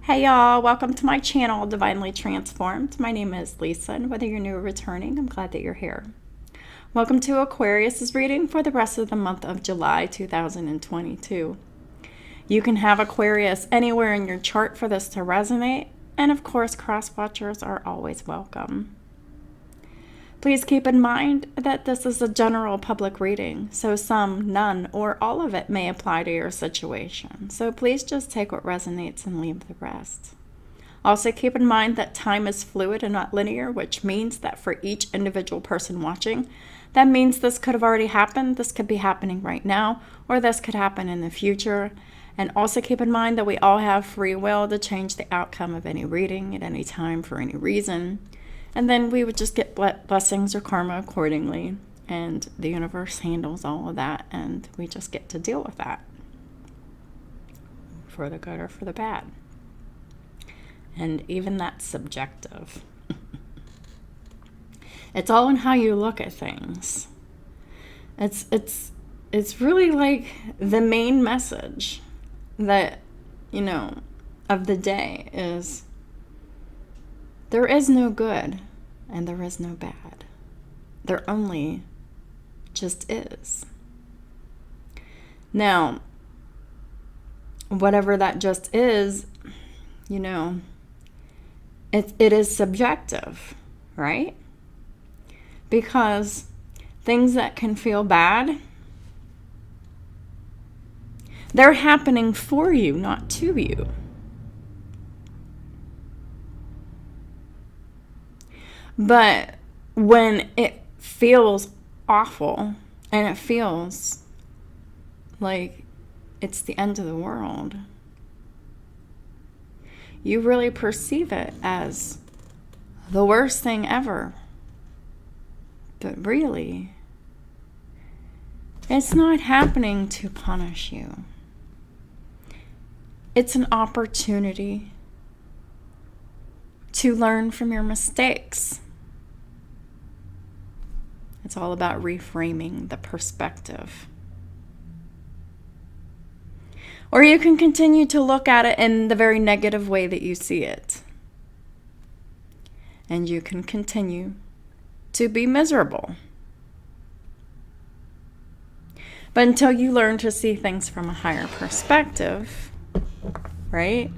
Hey y'all, welcome to my channel, Divinely Transformed. My name is Lisa, and whether you're new or returning, I'm glad that you're here. Welcome to Aquarius's reading for the rest of the month of July 2022. You can have Aquarius anywhere in your chart for this to resonate, and of course, cross-watchers are always welcome. Please keep in mind that this is a general public reading, so some, none, or all of it may apply to your situation. So please just take what resonates and leave the rest. Also keep in mind that time is fluid and not linear, which means that for each individual person watching, that means this could have already happened, this could be happening right now, or this could happen in the future. And also keep in mind that we all have free will to change the outcome of any reading at any time for any reason. And then we would just get blessings or karma accordingly. And the universe handles all of that. And we just get to deal with that. For the good or for the bad. And even that's subjective. It's all in how you look at things. It's really like the main message that, of the day is there is no good and there is no bad. There only just is. Now, whatever that just is, it is subjective, right? Because things that can feel bad, they're happening for you, not to you. But when it feels awful and it feels like it's the end of the world, you really perceive it as the worst thing ever. But really, it's not happening to punish you. It's an opportunity to learn from your mistakes. It's all about reframing the perspective. Or you can continue to look at it in the very negative way that you see it. And you can continue to be miserable. But until you learn to see things from a higher perspective, right?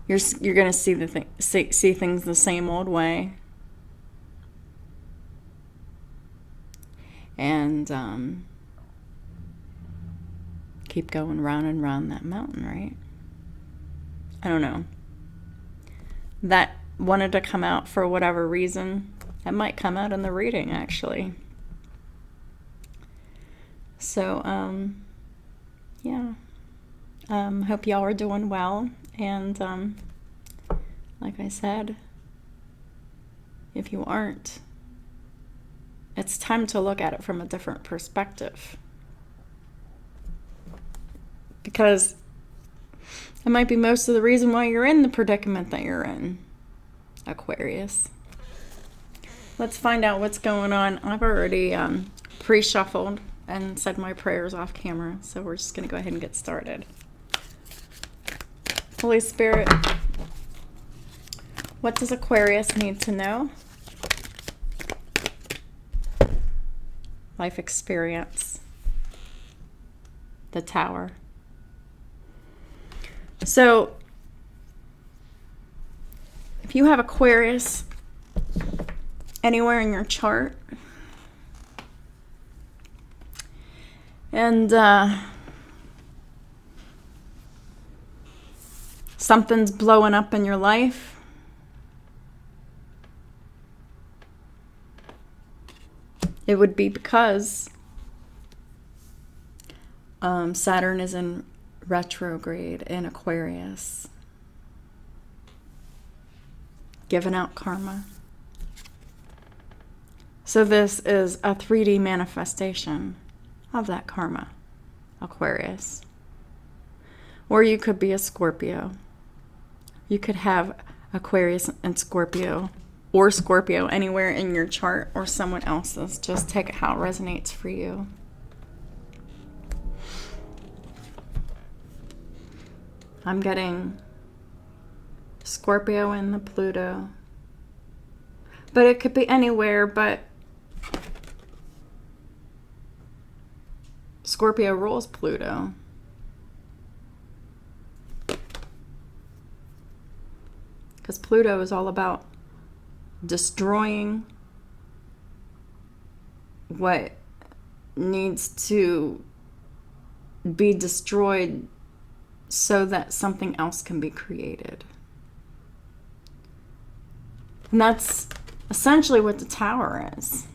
You're going to see things the same old way. And keep going round and round that mountain, right? I don't know. That wanted to come out for whatever reason. It might come out in the reading, actually. So, hope y'all are doing well. And like I said, if you aren't, it's time to look at it from a different perspective. Because it might be most of the reason why you're in the predicament that you're in, Aquarius. Let's find out what's going on. I've already pre-shuffled and said my prayers off camera, so we're just going to go ahead and get started. Holy Spirit, what does Aquarius need to know? Life experience. The Tower. So, if you have Aquarius anywhere in your chart, and something's blowing up in your life, it would be because Saturn is in retrograde in Aquarius, giving out karma. So this is a 3D manifestation of that karma, Aquarius. Or you could be a Scorpio. You could have Aquarius and Scorpio, or Scorpio anywhere in your chart, or someone else's. Just take it how it resonates for you. I'm getting Scorpio and the Pluto. But it could be anywhere, but Scorpio rules Pluto. Because Pluto is all about destroying what needs to be destroyed so that something else can be created. And that's essentially what the Tower is.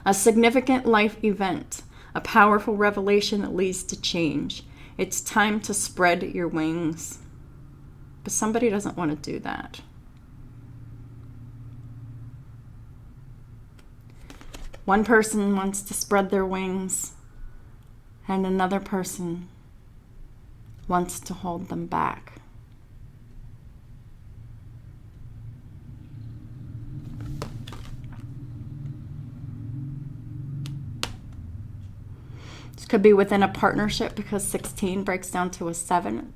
A significant life event, a powerful revelation that leads to change. It's time to spread your wings. But somebody doesn't want to do that. One person wants to spread their wings, and another person wants to hold them back. This could be within a partnership because 16 breaks down to a 7.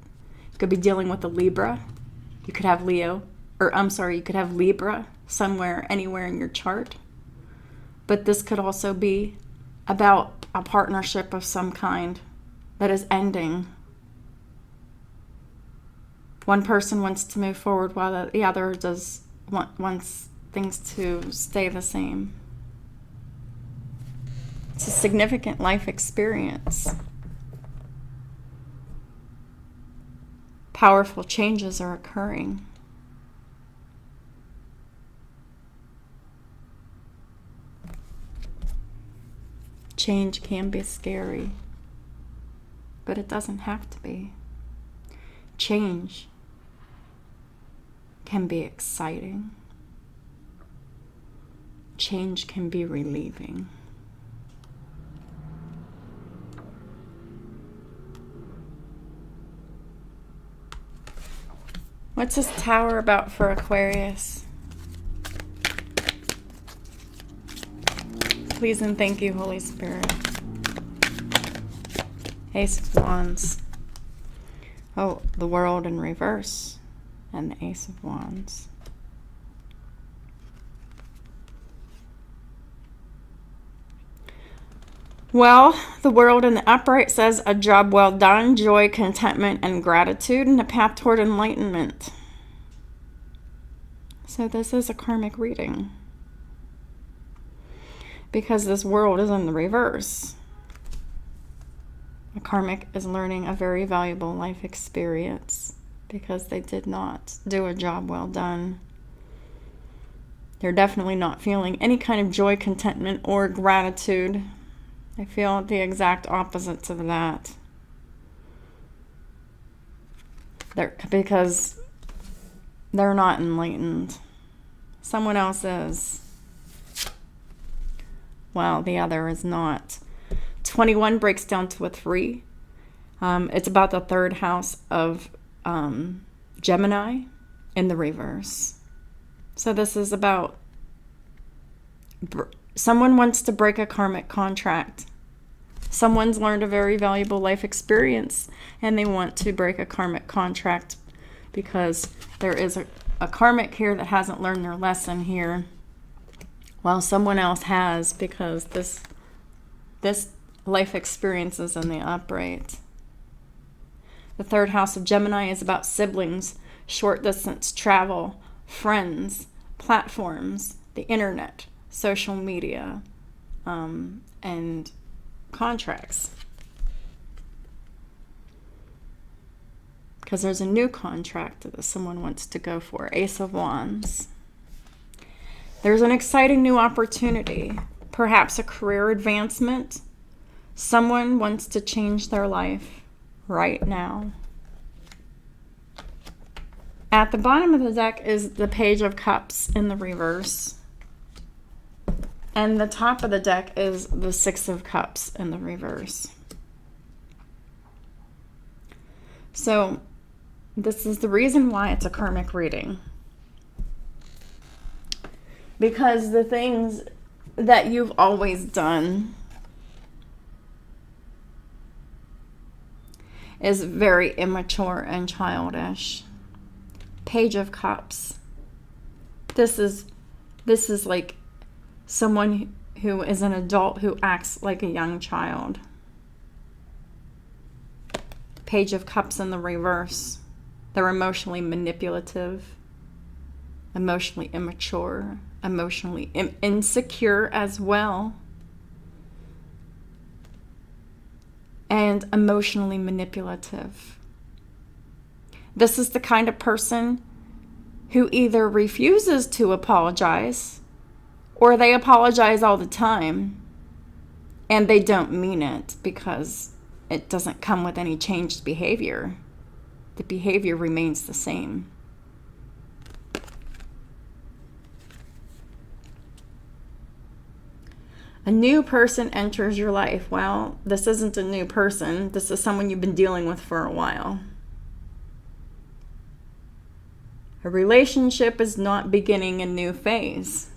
You could be dealing with a Libra. You could have you could have Libra somewhere, anywhere in your chart. But this could also be about a partnership of some kind that is ending. One person wants to move forward while the other wants things to stay the same. It's a significant life experience. Powerful changes are occurring. Change can be scary, but it doesn't have to be. Change can be exciting. Change can be relieving. What's this Tower about for Aquarius? Please and thank you, Holy Spirit. Ace of Wands. Oh, the World in reverse. And the Ace of Wands. Well, the World in the upright says a job well done, joy, contentment, and gratitude, and a path toward enlightenment. So this is a karmic reading. Because this World is in the reverse. A karmic is learning a very valuable life experience because they did not do a job well done. They're definitely not feeling any kind of joy, contentment, or gratitude. I feel the exact opposites of that. Because they're not enlightened. Someone else is. Well, the other is not. 21 breaks down to a 3. It's about the third house of Gemini in the reverse. So this is about someone wants to break a karmic contract. Someone's learned a very valuable life experience and they want to break a karmic contract because there is a karmic here that hasn't learned their lesson here. While someone else has, because this life experience is in the upright. The third house of Gemini is about siblings, short distance travel, friends, platforms, the internet, social media, and contracts. Because there's a new contract that someone wants to go for. Ace of Wands. There's an exciting new opportunity, perhaps a career advancement. Someone wants to change their life right now. At the bottom of the deck is the Page of Cups in the reverse. And the top of the deck is the Six of Cups in the reverse. So this is the reason why it's a karmic reading. Because the things that you've always done is very immature and childish. Page of Cups. This is like someone who is an adult who acts like a young child. Page of Cups in the reverse. They're emotionally manipulative, emotionally immature, emotionally insecure as well, and emotionally manipulative. This is the kind of person who either refuses to apologize or they apologize all the time and they don't mean it because it doesn't come with any changed behavior. The behavior remains the same. A new person enters your life. Well, this isn't a new person. This is someone you've been dealing with for a while. A relationship is not beginning a new phase.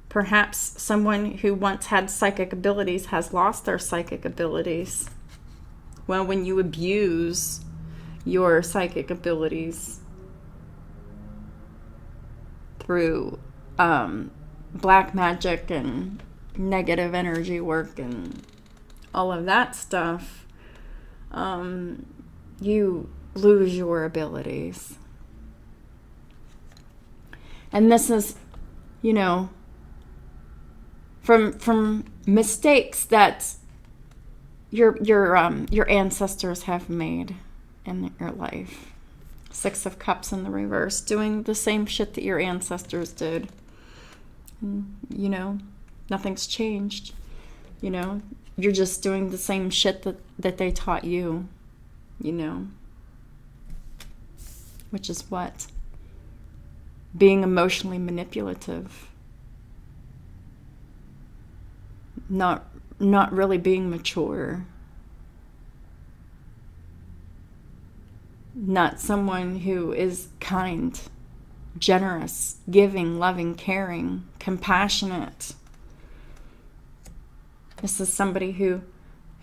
Perhaps someone who once had psychic abilities has lost their psychic abilities. Well, when you abuse your psychic abilities through black magic and negative energy work and all of that stuff, you lose your abilities. And this is, from mistakes that your ancestors have made in your life. Six of Cups in the reverse, doing the same shit that your ancestors did. And, nothing's changed. You're just doing the same shit that they taught you, which is what? Being emotionally manipulative. Not really being mature. Not someone who is kind, generous, giving, loving, caring, compassionate. This is somebody who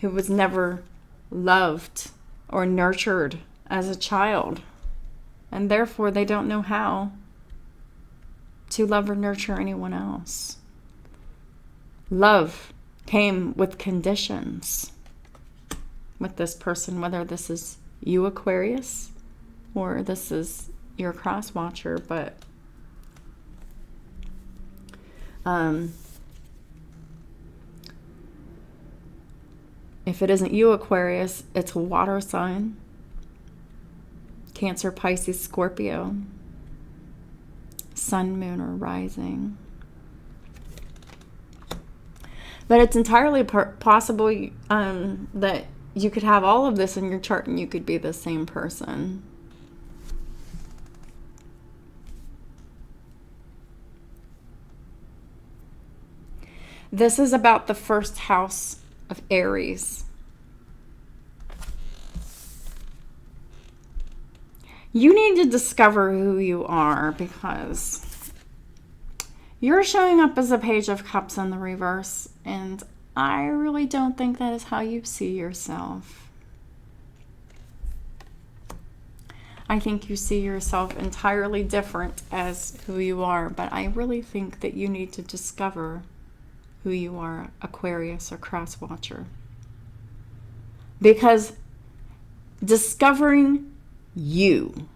was never loved or nurtured as a child, and therefore they don't know how to love or nurture anyone else. Love came with conditions with this person, whether this is you, Aquarius, or this is your cross watcher, but if it isn't you, Aquarius, it's a water sign. Cancer, Pisces, Scorpio, sun, moon, or rising. But it's entirely possible that you could have all of this in your chart and you could be the same person. This is about the first house of Aries. You need to discover who you are because you're showing up as a Page of Cups in the reverse, and I really don't think that is how you see yourself. I think you see yourself entirely different as who you are, but I really think that you need to discover who you are, Aquarius or cross watcher. Because discovering you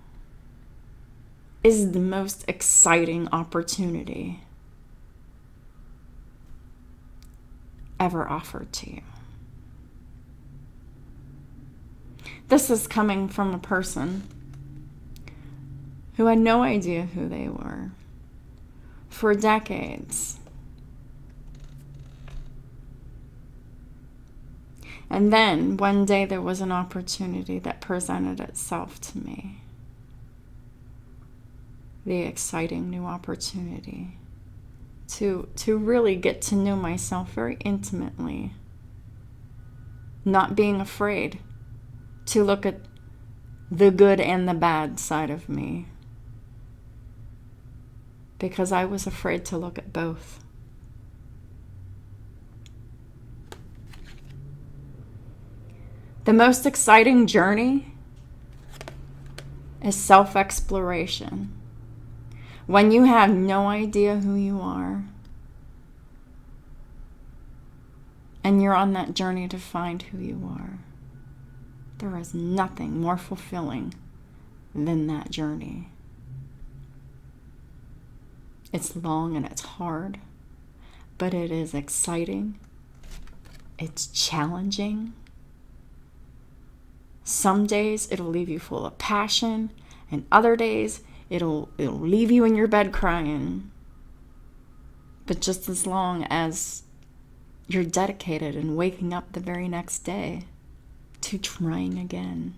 is the most exciting opportunity ever offered to you. This is coming from a person who had no idea who they were for decades. And then one day there was an opportunity that presented itself to me. The exciting new opportunity to really get to know myself very intimately. Not being afraid to look at the good and the bad side of me. Because I was afraid to look at both. The most exciting journey is self-exploration. When you have no idea who you are, and you're on that journey to find who you are, there is nothing more fulfilling than that journey. It's long and it's hard, but it is exciting. It's challenging. Some days it'll leave you full of passion, and other days it'll leave you in your bed crying. But just as long as you're dedicated and waking up the very next day to trying again.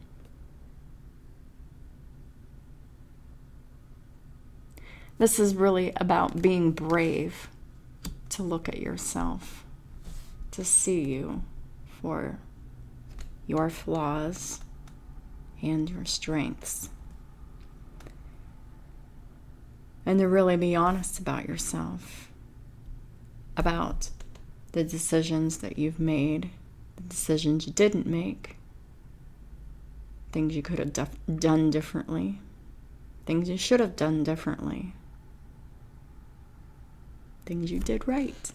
This is really about being brave to look at yourself, to see you for your flaws and your strengths. And to really be honest about yourself, about the decisions that you've made, the decisions you didn't make, things you could have done differently, things you should have done differently, things you did right.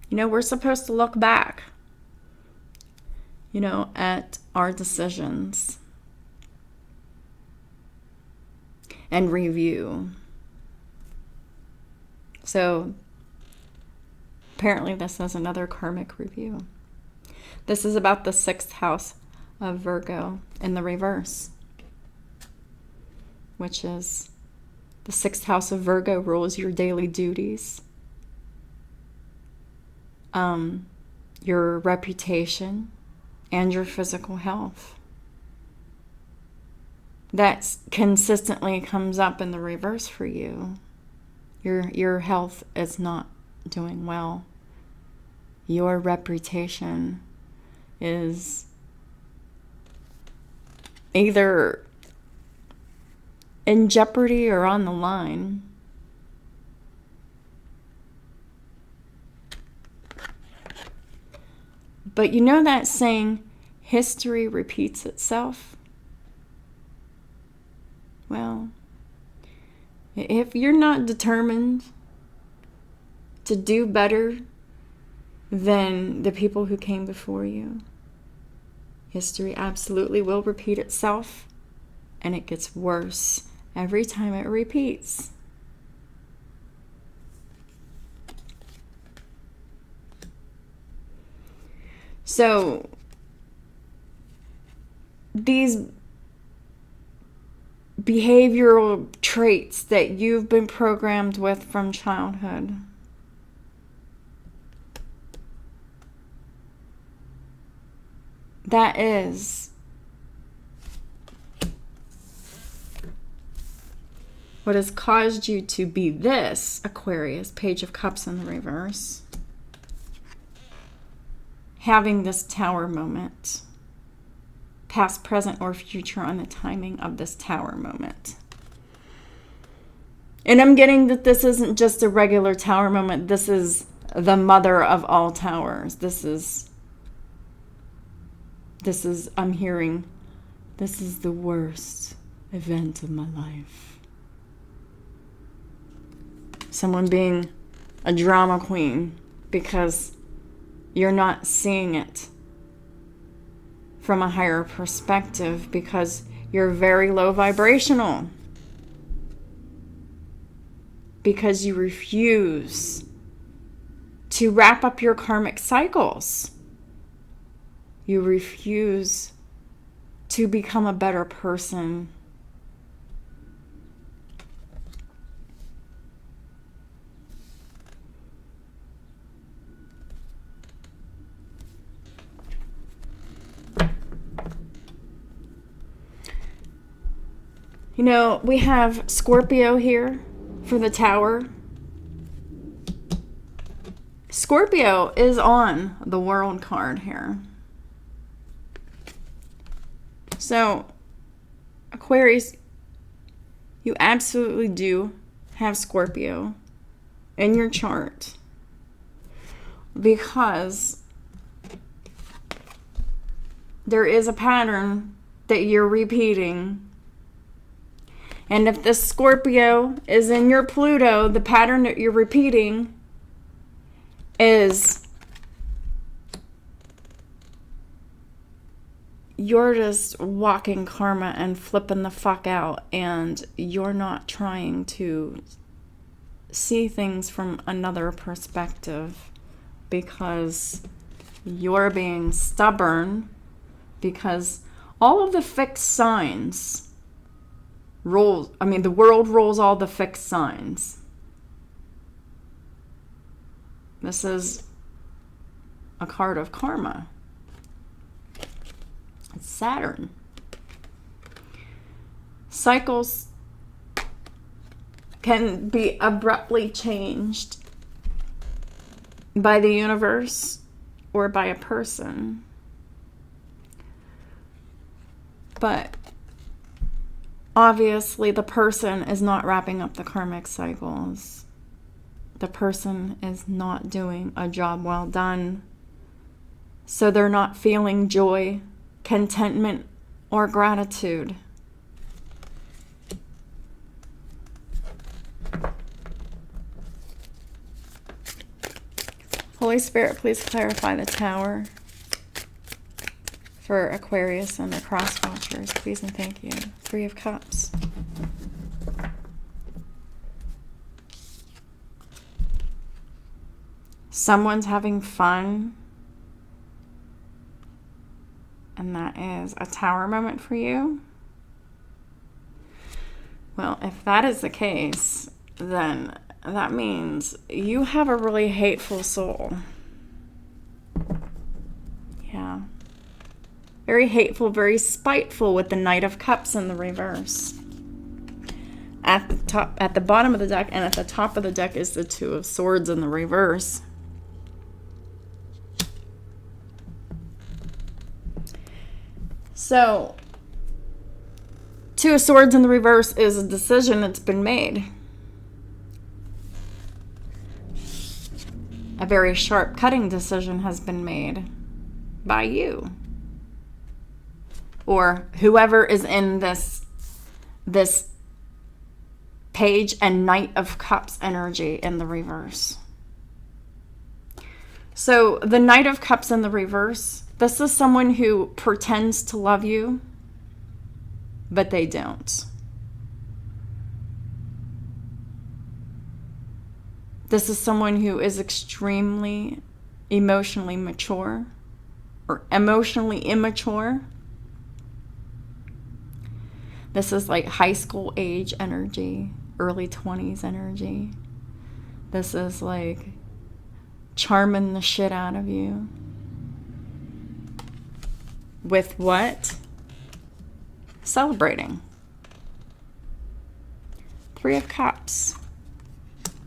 You know, we're supposed to look back, at our decisions and review. So apparently this is another karmic review. This is about the 6th house of Virgo in the reverse, which is the 6th house of Virgo rules your daily duties, your reputation, and your physical health. That consistently comes up in the reverse for you. Your health is not doing well. Your reputation is either in jeopardy or on the line. But you know that saying, history repeats itself? Well, if you're not determined to do better than the people who came before you, history absolutely will repeat itself, and it gets worse every time it repeats. So these behavioral traits that you've been programmed with from childhood, that is what has caused you to be this, Aquarius, Page of Cups in the reverse, having this Tower moment, past, present, or future on the timing of this Tower moment. And I'm getting that this isn't just a regular Tower moment. This is the mother of all towers. This is, I'm hearing, this is the worst event of my life. Someone being a drama queen because you're not seeing it from a higher perspective, because you're very low vibrational, because you refuse to wrap up your karmic cycles. You refuse to become a better person. You know, we have Scorpio here for the Tower. Scorpio is on the World card here. So, Aquarius, you absolutely do have Scorpio in your chart, because there is a pattern that you're repeating. And if this Scorpio is in your Pluto, the pattern that you're repeating is you're just walking karma and flipping the fuck out, and you're not trying to see things from another perspective because you're being stubborn, because all of the fixed signs the world rolls all the fixed signs. This is a card of karma. It's Saturn. Cycles can be abruptly changed by the universe or by a person. But obviously, the person is not wrapping up the karmic cycles. The person is not doing a job well done. So they're not feeling joy, contentment, or gratitude. Holy Spirit, please clarify the Tower for Aquarius and the cross watchers, please and thank you. 3 of Cups. Someone's having fun, and that is a Tower moment for you. Well, if that is the case, then that means you have a really hateful soul. Yeah. Very hateful, very spiteful with the Knight of Cups in the reverse. At the bottom of the deck and at the top of the deck is the 2 of Swords in the reverse. So, 2 of Swords in the reverse is a decision that's been made. A very sharp cutting decision has been made by you. Or whoever is in this Page and Knight of Cups energy in the reverse. So the Knight of Cups in the reverse, this is someone who pretends to love you, but they don't. This is someone who is extremely emotionally mature or emotionally immature. This is like high school age energy, early 20s energy. This is like charming the shit out of you. With what? Celebrating. 3 of Cups.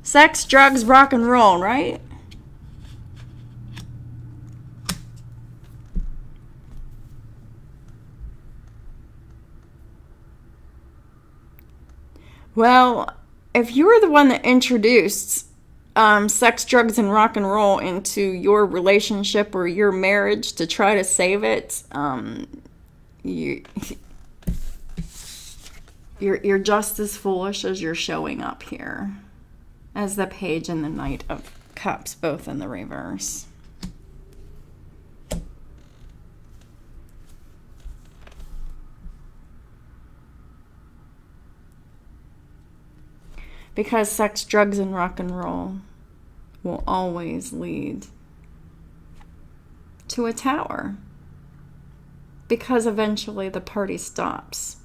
Sex, drugs, rock and roll, right? Well, if you were the one that introduced sex, drugs, and rock and roll into your relationship or your marriage to try to save it, you're just as foolish as you're showing up here as the Page and the Knight of Cups, both in the reverse. Because sex, drugs, and rock and roll will always lead to a tower. Because eventually the party stops.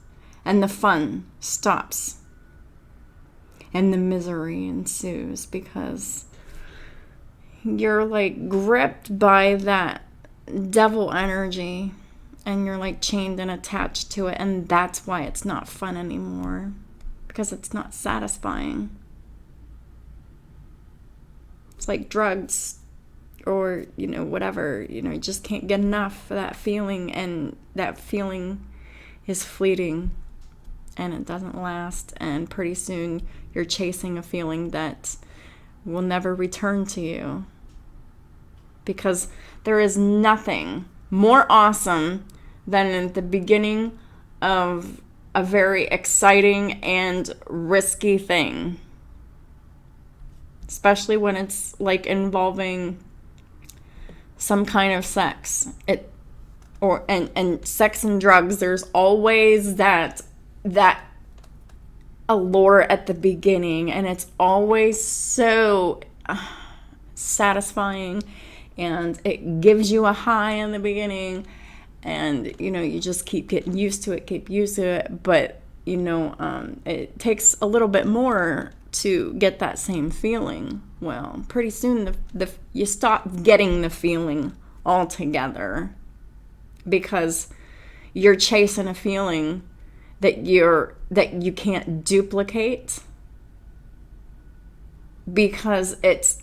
And the fun stops. And the misery ensues. Because you're like gripped by that devil energy. And you're like chained and attached to it. And that's why it's not fun anymore. Because it's not satisfying. It's like drugs or, whatever. You just can't get enough of that feeling, and that feeling is fleeting and it doesn't last, and pretty soon you're chasing a feeling that will never return to you, because there is nothing more awesome than at the beginning of a very exciting and risky thing. Especially when it's like involving some kind of sex. And sex and drugs, there's always that allure at the beginning, and it's always so satisfying, and it gives you a high in the beginning, and you just keep getting used to it, but it takes a little bit more to get that same feeling. Well, pretty soon you stop getting the feeling altogether, because you're chasing a feeling that you can't duplicate, because it's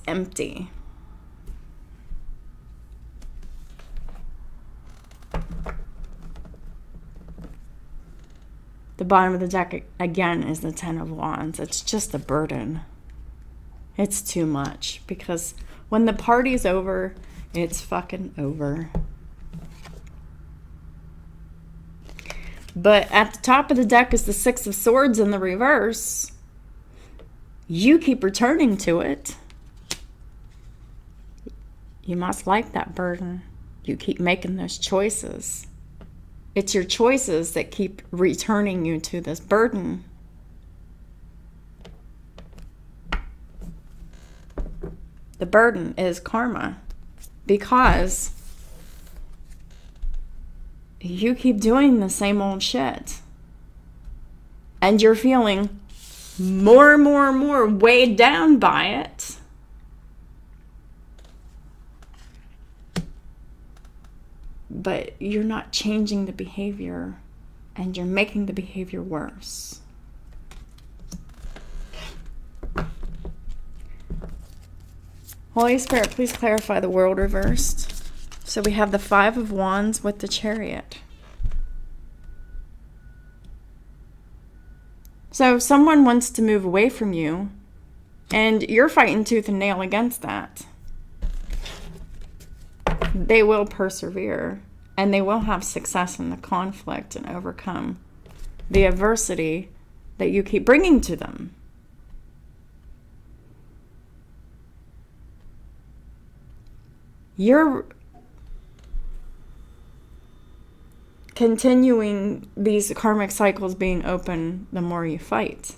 empty. The bottom of the deck again is the Ten of Wands. It's just a burden. It's too much, because when the party's over, it's fucking over. But at the top of the deck is the Six of Swords in the reverse. You keep returning to it. You must like that burden. You keep making those choices. It's your choices that keep returning you to this burden. The burden is karma, because you keep doing the same old shit. And you're feeling more and more and more weighed down by it. But you're not changing the behavior, and you're making the behavior worse. Holy Spirit, please clarify the world reversed. So we have the Five of Wands with the Chariot. So someone wants to move away from you, and you're fighting tooth and nail against that. They will persevere, and they will have success in the conflict and overcome the adversity that you keep bringing to them. You're continuing these karmic cycles being open the more you fight.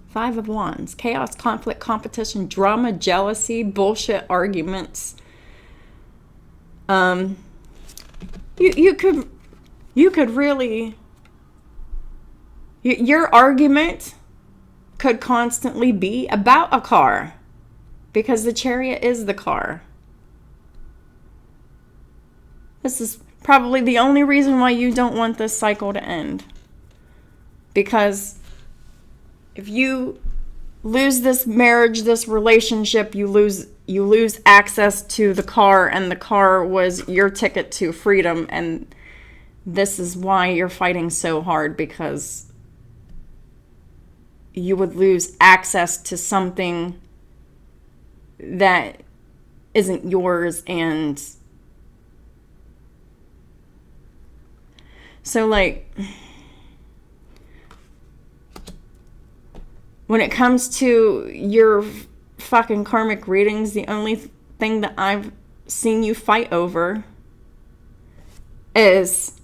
Five of Wands. Chaos, conflict, competition, drama, jealousy, bullshit arguments. You could really... Your argument could constantly be about a car, because the Chariot is the car. This is probably the only reason why you don't want this cycle to end. Because if you lose this marriage, this relationship, you lose access to the car, and the car was your ticket to freedom, and this is why you're fighting so hard, because you would lose access to something that isn't yours. And so, like, when it comes to your fucking karmic readings, the only thing that I've seen you fight over is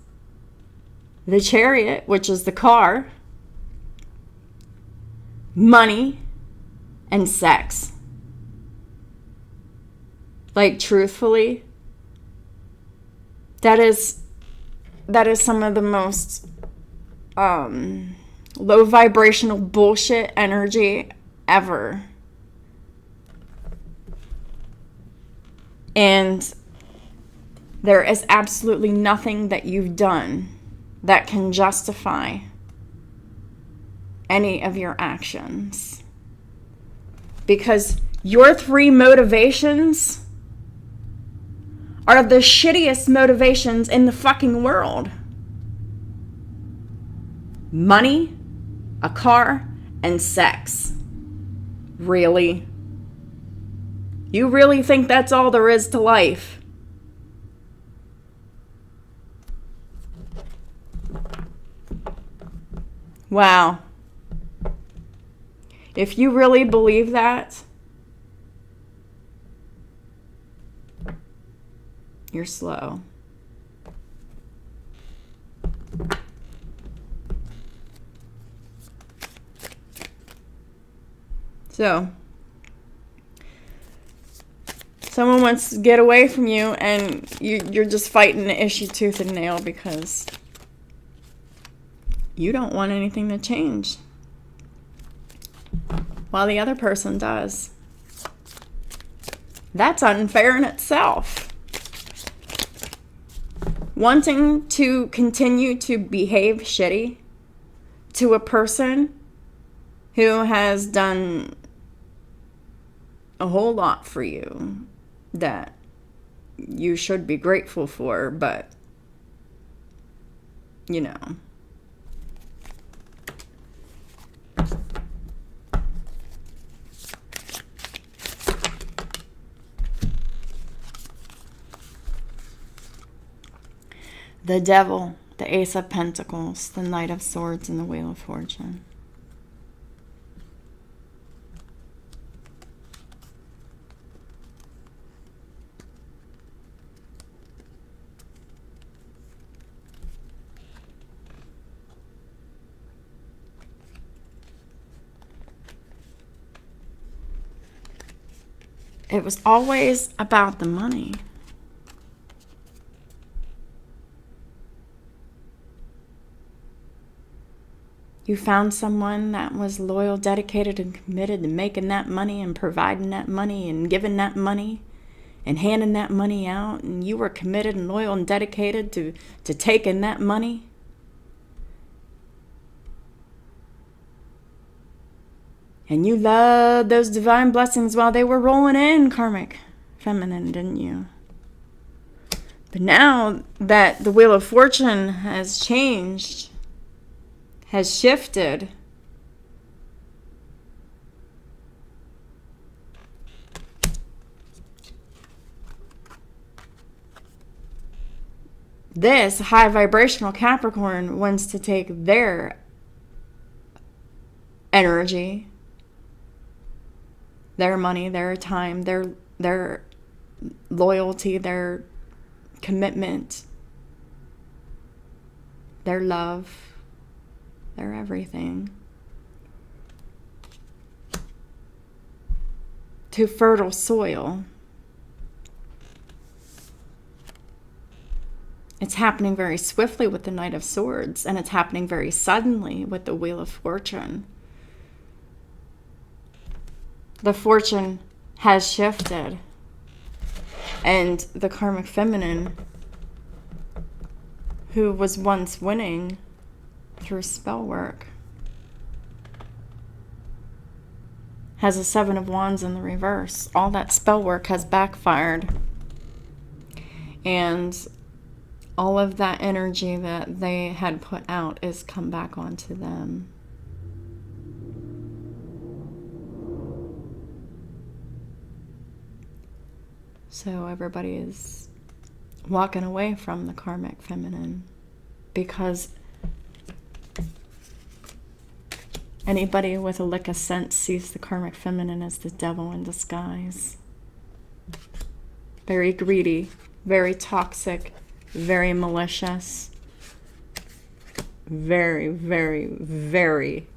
the Chariot, which is the car, money, and sex. Like, truthfully, that is some of the most low vibrational bullshit energy ever. And there is absolutely nothing that you've done that can justify any of your actions. Because your three motivations are the shittiest motivations in the fucking world. Money, a car, and sex. Really? You really think that's all there is to life? Wow. If you really believe that, you're slow. So, someone wants to get away from you and you're just fighting the issue tooth and nail because you don't want anything to change, while the other person does. That's unfair in itself. Wanting to continue to behave shitty to a person who has done a whole lot for you that you should be grateful for, but, you know. The Devil, the Ace of Pentacles, the Knight of Swords, and the Wheel of Fortune. It was always about the money. You found someone that was loyal, dedicated, and committed to making that money and providing that money and giving that money and handing that money out. And you were committed and loyal and dedicated to taking that money. And you loved those divine blessings while they were rolling in, Karmic Feminine, didn't you? But now that the Wheel of Fortune has changed, has shifted, this high vibrational Capricorn wants to take their energy, their money, their time, their loyalty, their commitment, their love, their everything, to fertile soil. It's happening very swiftly with the Knight of Swords, and it's happening very suddenly with the Wheel of Fortune. The fortune has shifted, and the Karmic Feminine, who was once winning through spell work, has a Seven of Wands in the reverse. All that spell work has backfired, and all of that energy that they had put out is come back onto them. So everybody is walking away from the Karmic Feminine because anybody with a lick of sense sees the Karmic Feminine as the devil in disguise. Very greedy, very toxic, very malicious, very, very, very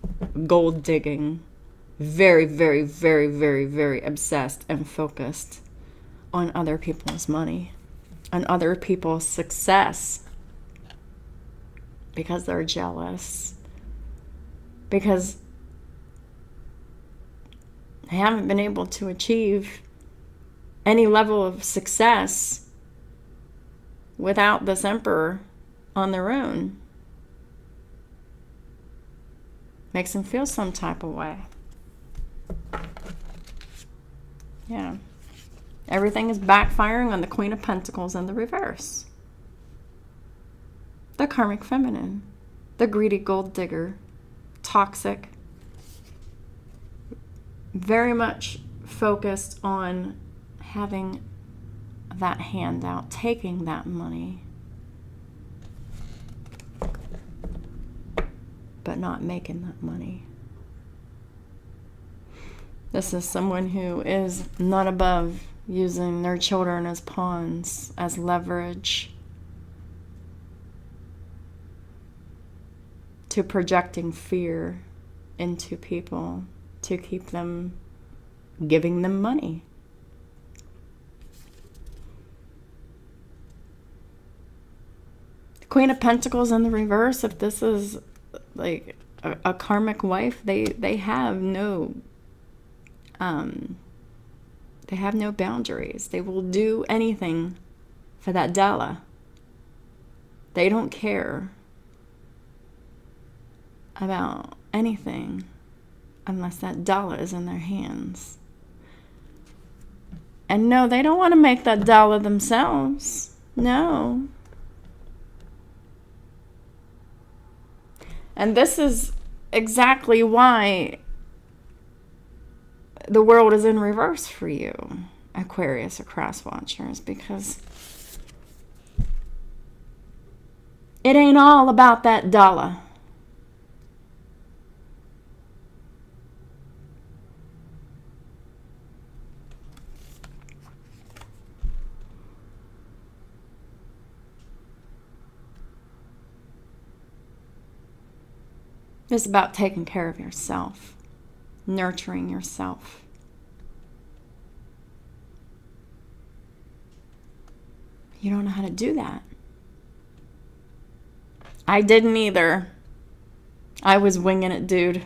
gold digging, very, very, very, very, very obsessed and focused on other people's money, on other people's success, because they're jealous, because they haven't been able to achieve any level of success without this Emperor on their own. Makes them feel some type of way. Yeah. Everything is backfiring on the Queen of Pentacles in the reverse. The Karmic Feminine. The greedy gold digger. Toxic. Very much focused on having that handout, taking that money. but not making that money. This is someone who is not above using their children as pawns, as leverage, to projecting fear into people to keep them giving them money. The Queen of Pentacles in the reverse, if this is like a karmic wife, they have no boundaries. They will do anything for that dollar. They don't care about anything unless that dollar is in their hands. And no, they don't want to make that dollar themselves. No. And this is exactly why the world is in reverse for you, Aquarius or Cross Watchers, because it ain't all about that dollar. It's about taking care of yourself, nurturing yourself. You don't know how to do that. I didn't either. I was winging it, dude.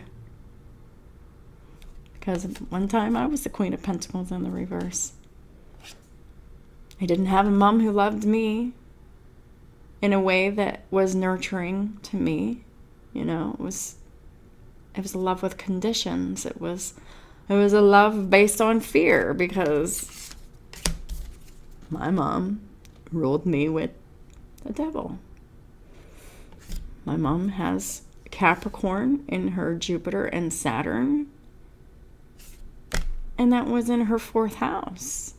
Because one time I was the Queen of Pentacles in the reverse. I didn't have a mom who loved me in a way that was nurturing to me. You know, it was a love with conditions. It was a love based on fear, because my mom ruled me with the devil. My mom has Capricorn in her Jupiter and Saturn, and that was in her fourth house.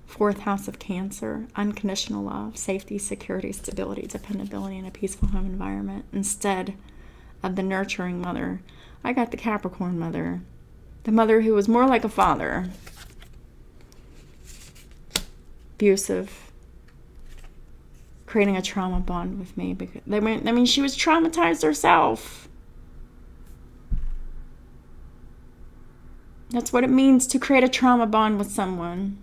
Fourth house of Cancer, unconditional love, safety, security, stability, dependability, and a peaceful home environment. Instead of the nurturing mother, I got the Capricorn mother, the mother who was more like a father. Abusive, creating a trauma bond with me. Because she was traumatized herself. That's what it means to create a trauma bond with someone.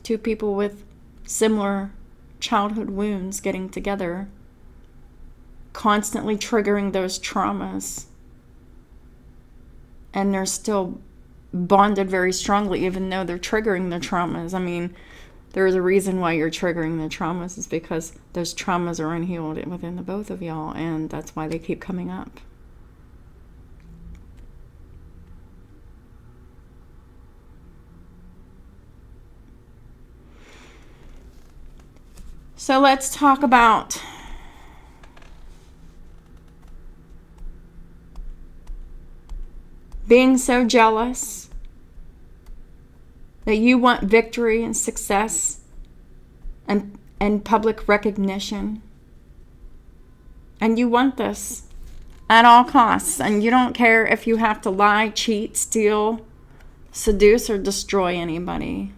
Two people with similar childhood wounds getting together, constantly triggering those traumas. And they're still bonded very strongly, even though they're triggering the traumas. I mean, there's a reason why you're triggering the traumas, is because those traumas are unhealed within the both of y'all, and that's why they keep coming up. So let's talk about being so jealous that you want victory and success and public recognition. And you want this at all costs. And you don't care if you have to lie, cheat, steal, seduce, or destroy anybody.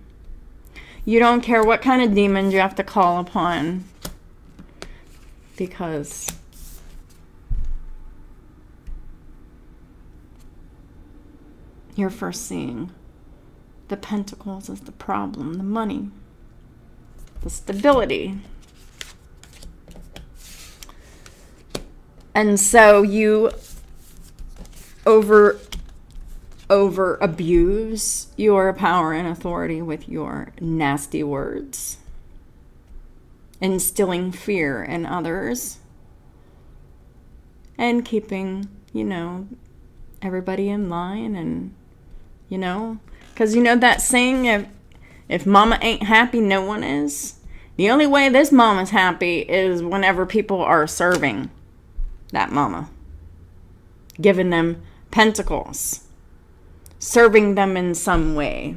You don't care what kind of demons you have to call upon, because you're first seeing the pentacles as the problem, the money, the stability. And so you over abuse your power and authority with your nasty words, instilling fear in others, and keeping, everybody in line. And, because that saying, if mama ain't happy, no one is. The only way this mama's happy is whenever people are serving that mama, giving them pentacles, serving them in some way.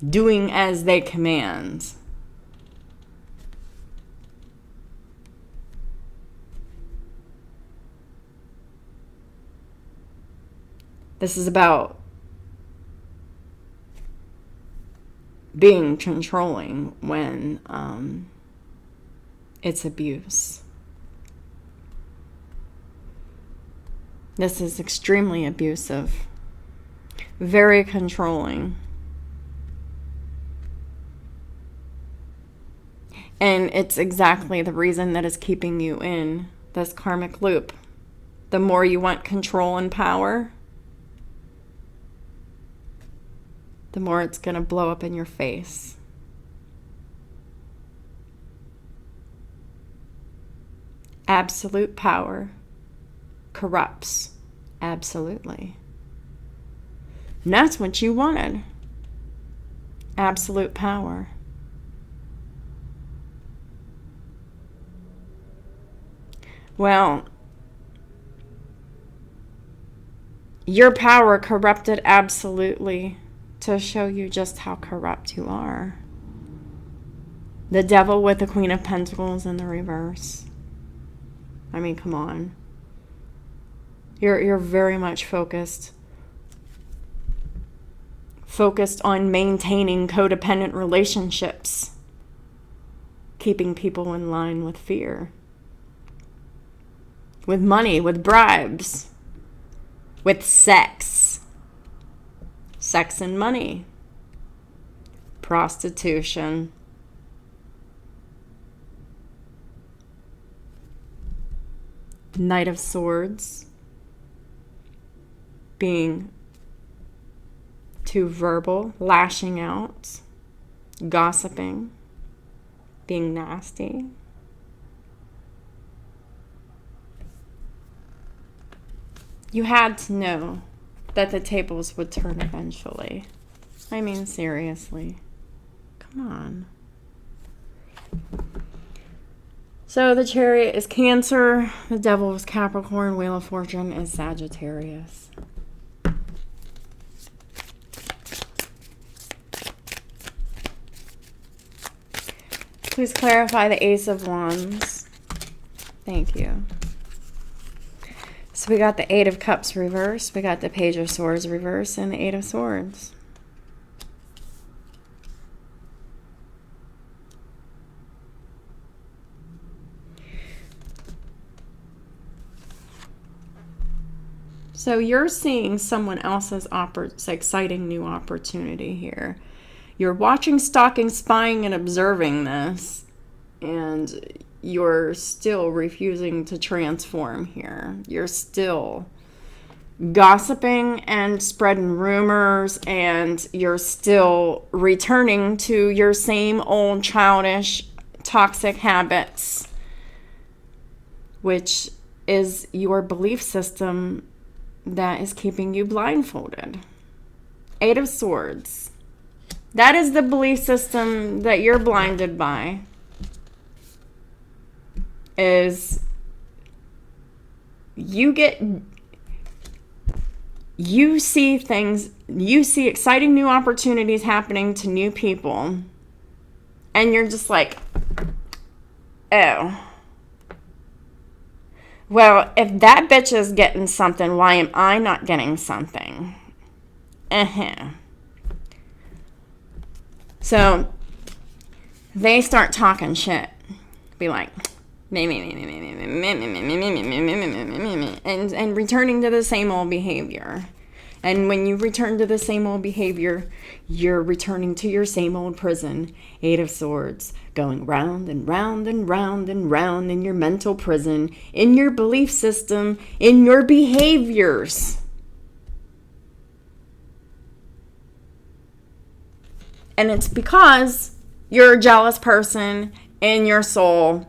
doing as they command. This is about being controlling when it's abuse. This is extremely abusive, very controlling. And it's exactly the reason that is keeping you in this karmic loop. The more you want control and power, the more it's going to blow up in your face. Absolute power corrupts. Absolutely. And that's what you wanted. Absolute power. Well, your power corrupted absolutely to show you just how corrupt you are. The devil with the Queen of Pentacles in the reverse. I mean, come on. You're very much focused on maintaining codependent relationships, keeping people in line with fear, with money, with bribes, with sex and money, prostitution, Knight of Swords, being too verbal, lashing out, gossiping, being nasty. You had to know that the tables would turn eventually. I mean, seriously. Come on. So the Chariot is Cancer, the Devil is Capricorn, Wheel of Fortune is Sagittarius. Please clarify the Ace of Wands. Thank you. So we got the Eight of Cups reversed, we got the Page of Swords reversed, and the Eight of Swords. So you're seeing someone else's exciting new opportunity here. You're watching, stalking, spying, and observing this, and you're still refusing to transform here. You're still gossiping and spreading rumors, and you're still returning to your same old childish, toxic habits, which is your belief system that is keeping you blindfolded. Eight of Swords. That is the belief system that you're blinded by. Is you see things, you see exciting new opportunities happening to new people, and you're just like, oh. Well, if that bitch is getting something, why am I not getting something? So, they start talking shit. Be like, and returning to the same old behavior. And when you return to the same old behavior, you're returning to your same old prison. Eight of Swords, going round and round and round and round in your mental prison, in your belief system, in your behaviors. And it's because you're a jealous person in your soul.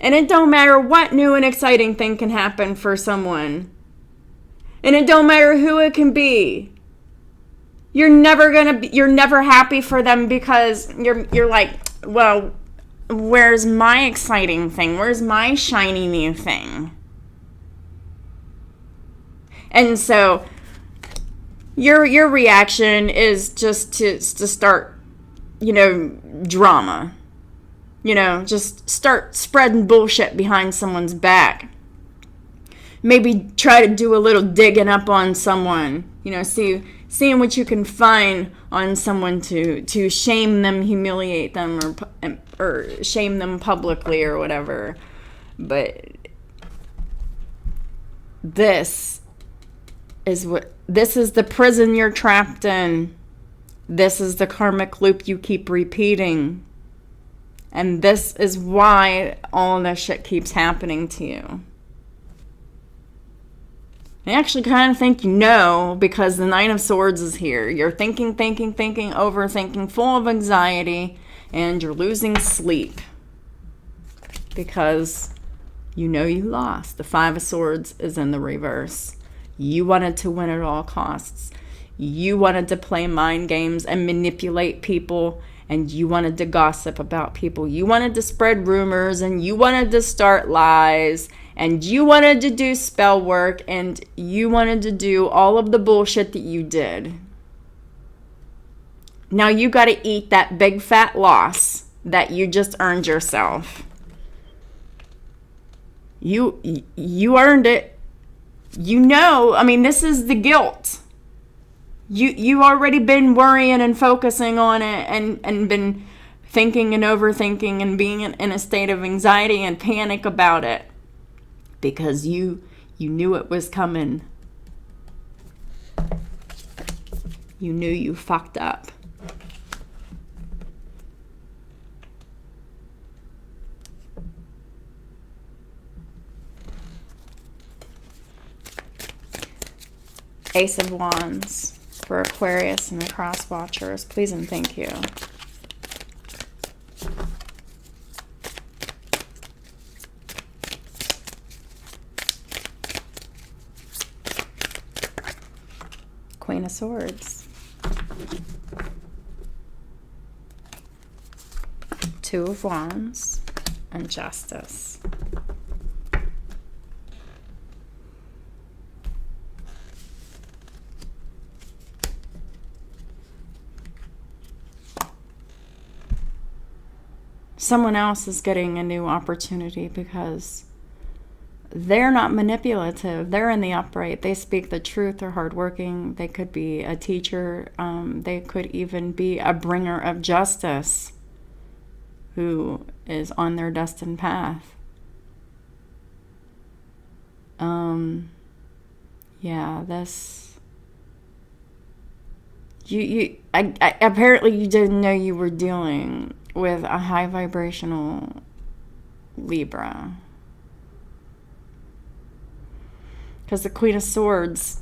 And it don't matter what new and exciting thing can happen for someone. And it don't matter who it can be. You're never happy for them because you're like, well, where's my exciting thing? Where's my shiny new thing? And so your reaction is just to start, drama. Just start spreading bullshit behind someone's back. Maybe try to do a little digging up on someone. Seeing what you can find on someone to shame them, humiliate them, or shame them publicly or whatever. But this is the prison you're trapped in. This is the karmic loop you keep repeating. And this is why all this shit keeps happening to you. I actually kind of think because the Nine of Swords is here. You're thinking, overthinking, full of anxiety, and you're losing sleep because you lost. The Five of Swords is in the reverse. You wanted to win at all costs. You wanted to play mind games and manipulate people, and you wanted to gossip about people. You wanted to spread rumors, and you wanted to start lies, and you wanted to do spell work, and you wanted to do all of the bullshit that you did. Now you got to eat that big fat loss that you just earned yourself. You earned it. This is the guilt. You already been worrying and focusing on it and been thinking and overthinking and being in a state of anxiety and panic about it because you knew it was coming. You knew you fucked up. Ace of Wands for Aquarius and the Cross Watchers. Please and thank you. Queen of Swords. Two of Wands and Justice. Someone else is getting a new opportunity because they're not manipulative. They're in the upright. They speak the truth. They're hardworking. They could be a teacher. They could even be a bringer of justice who is on their destined path. Apparently you didn't know you were dealing with a high vibrational Libra. Because the Queen of Swords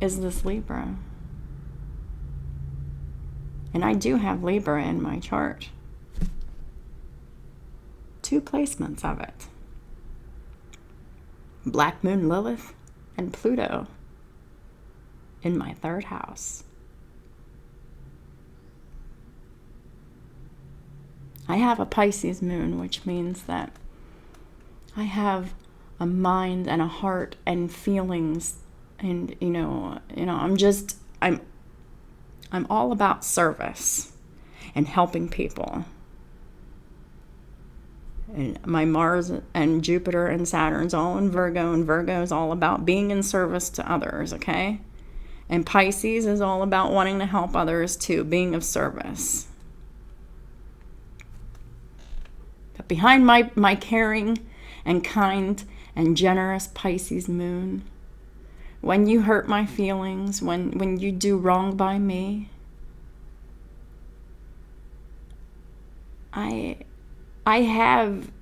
is this Libra. And I do have Libra in my chart. 2 placements of it. Black Moon Lilith and Pluto in my 3rd house. I have a Pisces moon, which means that I have a mind and a heart and feelings, and I'm all about service and helping people. And my Mars and Jupiter and Saturn's all in Virgo, and Virgo is all about being in service to others, okay? And Pisces is all about wanting to help others too, being of service. But behind my caring and kind and generous Pisces moon, when you hurt my feelings, when you do wrong by me, I have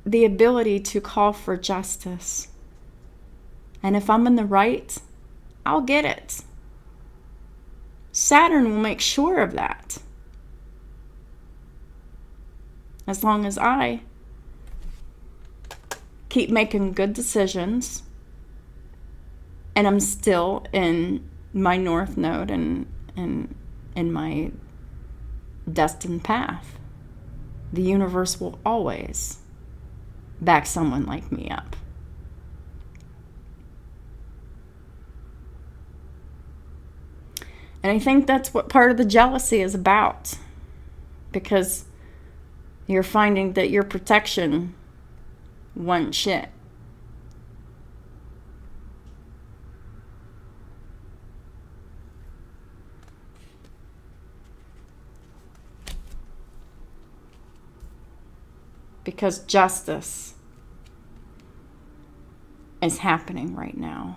the ability to call for justice. And if I'm in the right, I'll get it. Saturn will make sure of that. As long as I keep making good decisions and I'm still in my North Node and in my destined path, the universe will always back someone like me up. And I think that's what part of the jealousy is about. Because you're finding that your protection wants shit. Because justice is happening right now.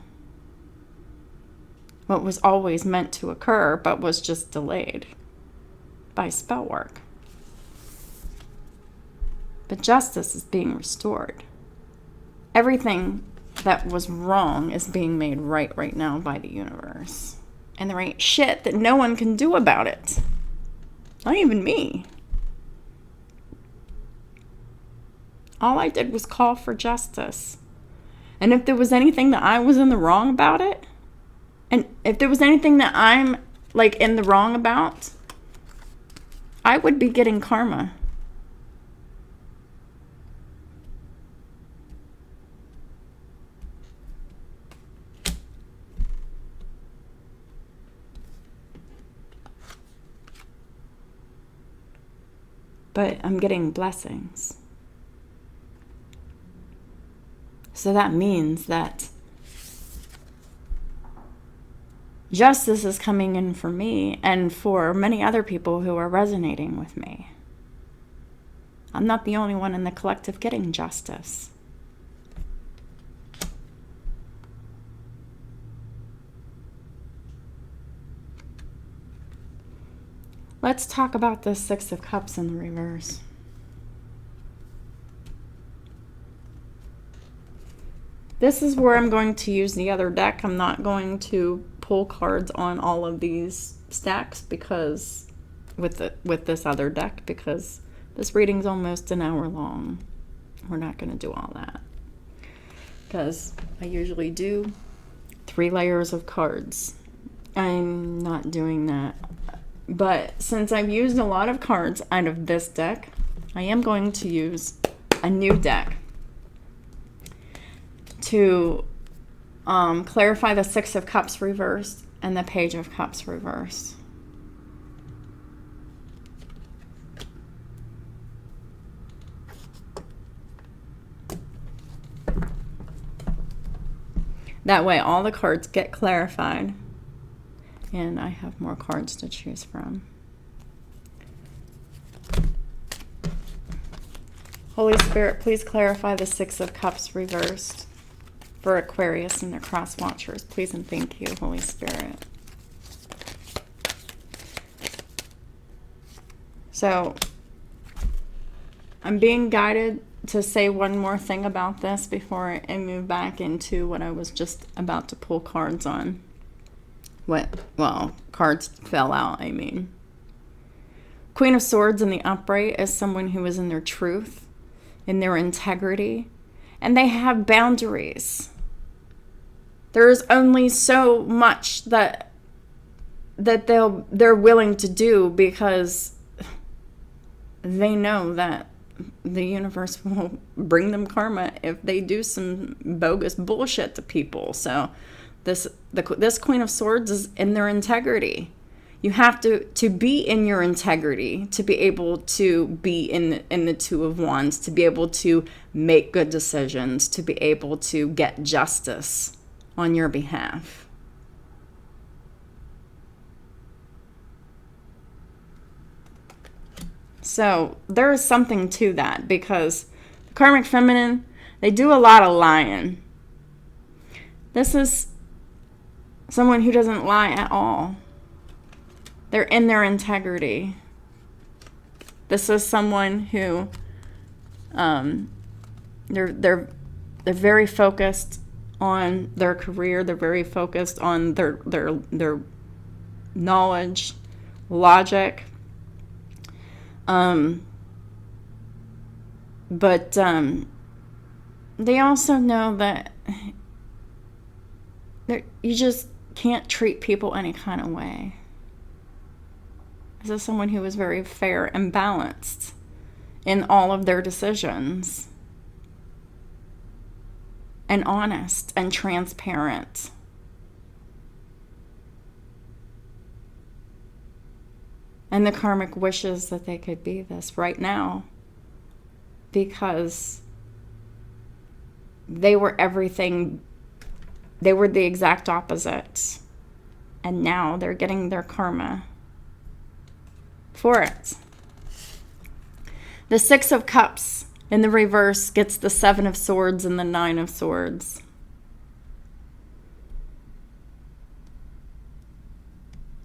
What was always meant to occur, but was just delayed by spell work. But justice is being restored. Everything that was wrong is being made right now by the universe. And there ain't shit that no one can do about it. Not even me. All I did was call for justice. And if there was anything that I was in the wrong about it, and if there was anything that I'm like in the wrong about, I would be getting karma. But I'm getting blessings. So that means that justice is coming in for me and for many other people who are resonating with me. I'm not the only one in the collective getting justice. Let's talk about the Six of Cups in the reverse. This is where I'm going to use the other deck. I'm not going to pull cards on all of these stacks because with this other deck, because this reading's almost an hour long. We're not going to do all that because I usually do 3 layers of cards. I'm not doing that. But since I've used a lot of cards out of this deck, I am going to use a new deck to clarify the Six of Cups reversed and the Page of Cups reversed. That way all the cards get clarified. And I have more cards to choose from. Holy Spirit, please clarify the Six of Cups reversed for Aquarius and their cross watchers. Please and thank you, Holy Spirit. So, I'm being guided to say one more thing about this before I move back into what I was just about to pull cards on. Cards fell out, I mean. Queen of Swords in the upright is someone who is in their truth, in their integrity, and they have boundaries. There's only so much that they're willing to do because they know that the universe will bring them karma if they do some bogus bullshit to people. So this Queen of Swords is in their integrity. You have to be in your integrity to be able to be in the Two of Wands, to be able to make good decisions, to be able to get justice on your behalf. So there is something to that because the Karmic Feminine, they do a lot of lying. This is someone who doesn't lie at all. They're in their integrity. This is someone who they're very focused on their career. They're very focused on their knowledge, logic. But they also know that you just can't treat people any kind of way. This is someone who is very fair and balanced in all of their decisions, and honest and transparent. And the karmic wishes that they could be this right now, because they were everything. They were the exact opposite. And now they're getting their karma for it. The Six of Cups in the reverse gets the Seven of Swords and the Nine of Swords.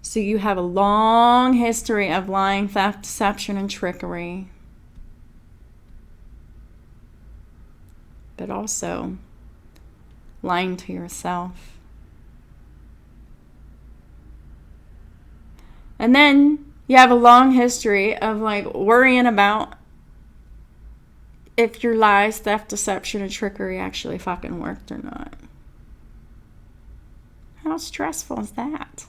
So you have a long history of lying, theft, deception, and trickery. But also lying to yourself. And then you have a long history of like worrying about if your lies, theft, deception, and trickery actually fucking worked or not. How stressful is that?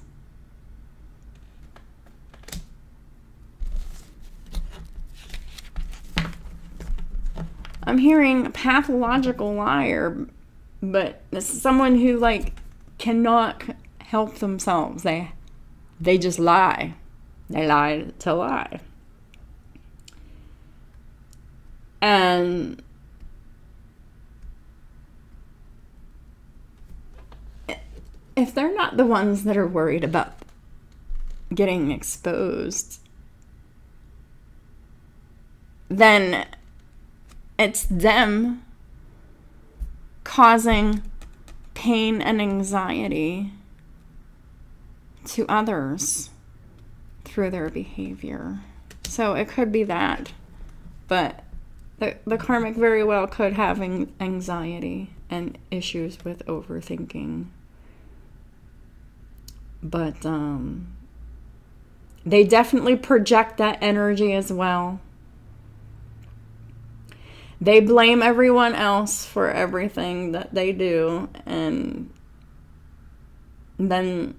I'm hearing a pathological liar, but this is someone who like cannot help themselves. They just lie. They lie to lie. And if they're not the ones that are worried about getting exposed, then it's them causing pain and anxiety to others through their behavior. So it could be that. But the karmic very well could have anxiety and issues with overthinking. But they definitely project that energy as well. They blame everyone else for everything that they do, and then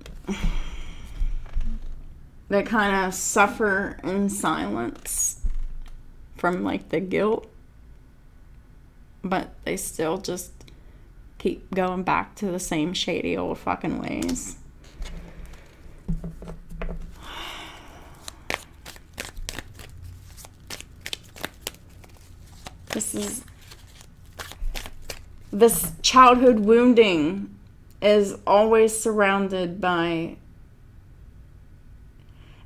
they kind of suffer in silence from like the guilt, but they still just keep going back to the same shady old fucking ways. This childhood wounding is always surrounded by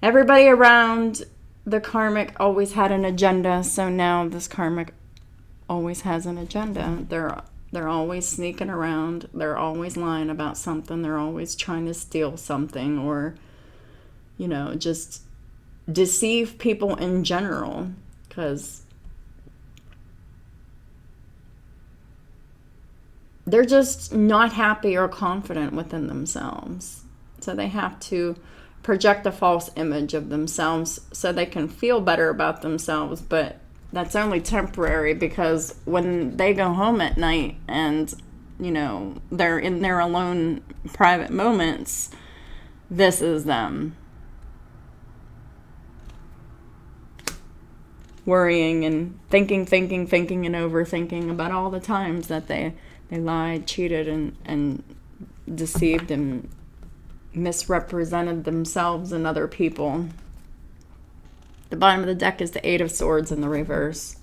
everybody around. The karmic always had an agenda, so now this karmic always has an agenda. They're always sneaking around. They're always lying about something. They're always trying to steal something, or just deceive people in general, because they're just not happy or confident within themselves. So they have to project a false image of themselves so they can feel better about themselves. But that's only temporary, because when they go home at night and, they're in their alone private moments, this is them worrying and thinking and overthinking about all the times that they lied, cheated, and deceived and misrepresented themselves and other people. The bottom of the deck is the Eight of Swords in the reverse.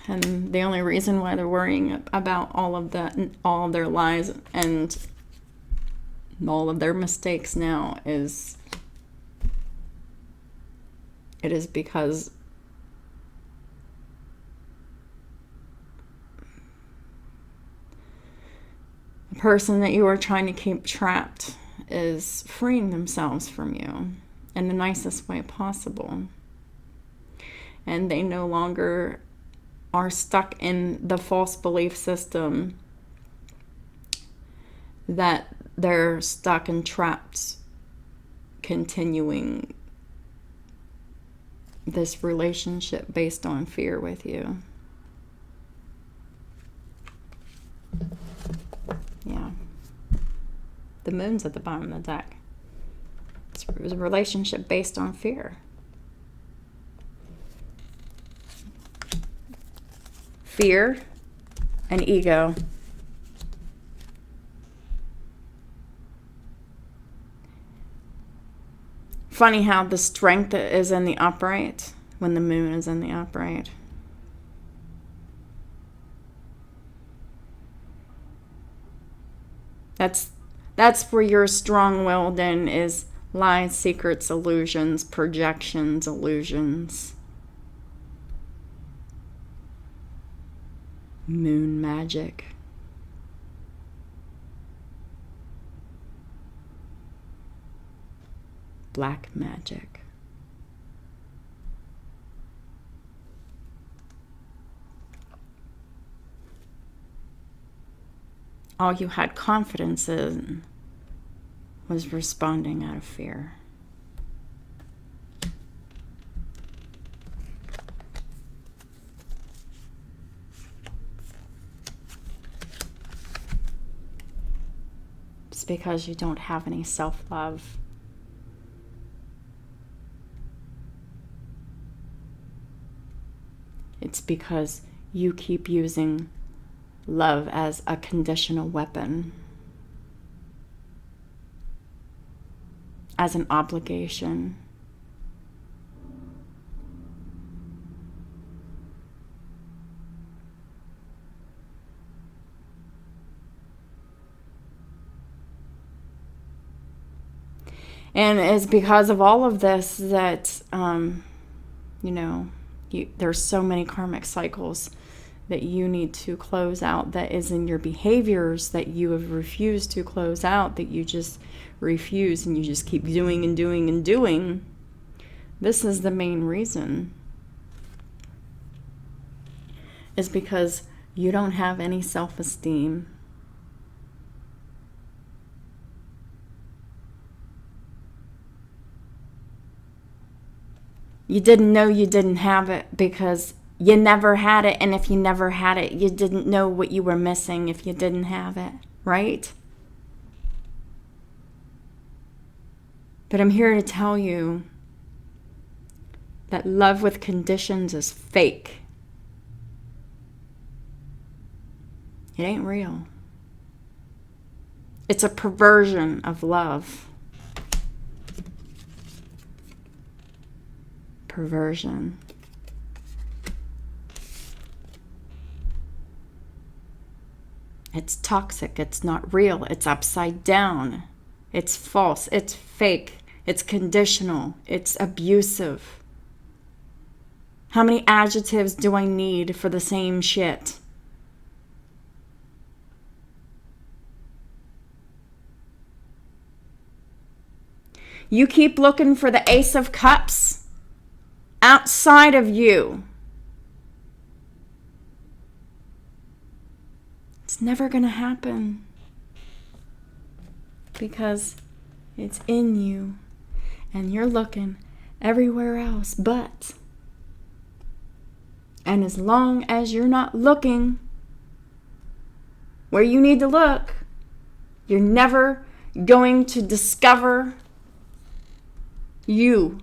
And the only reason why they're worrying about all of their lies and all of their mistakes now is because the person that you are trying to keep trapped is freeing themselves from you in the nicest way possible. And they no longer are stuck in the false belief system that they're stuck and trapped, continuing this relationship based on fear with you. Yeah. The moon's at the bottom of the deck. It was a relationship based on fear. Fear and ego. funny how the strength is in the upright when the moon is in the upright. That's where you're strong-willed in, is lies, secrets, illusions, projections, illusions. Moon magic. Black magic. All you had confidence in was responding out of fear. It's because you don't have any self-love. It's because you keep using love as a conditional weapon, as an obligation. And it's because of all of this that, there's so many karmic cycles that you need to close out, that is in your behaviors that you have refused to close out, that you just refuse and you just keep doing and doing and doing. This is the main reason. Is because you don't have any self-esteem. You didn't know you didn't have it because you never had it, and if you never had it, you didn't know what you were missing if you didn't have it, right? But I'm here to tell you that love with conditions is fake. It ain't real. It's a perversion of love. Perversion. It's toxic. It's not real. It's upside down. It's false. It's fake. It's conditional. It's abusive. How many adjectives do I need for the same shit? You keep looking for the Ace of Cups outside of you. It's never going to happen because it's in you and you're looking everywhere else but. And as long as you're not looking where you need to look, you're never going to discover you.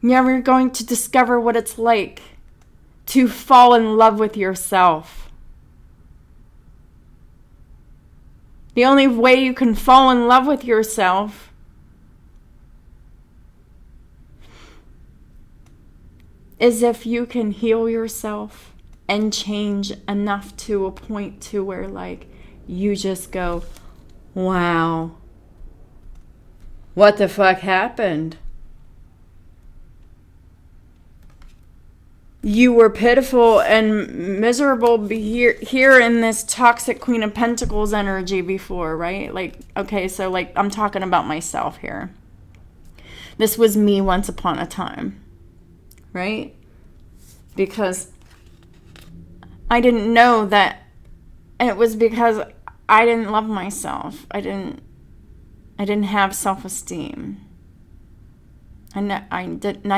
You're never going to discover what it's like to fall in love with yourself. The only way you can fall in love with yourself is if you can heal yourself and change enough to a point to where, like, you just go, wow, what the fuck happened? You were pitiful and miserable here in this toxic Queen of Pentacles energy before, right? Like, okay, so like I'm talking about myself here. This was me once upon a time, right? Because I didn't know that it was because I didn't love myself. I didn't have self-esteem. I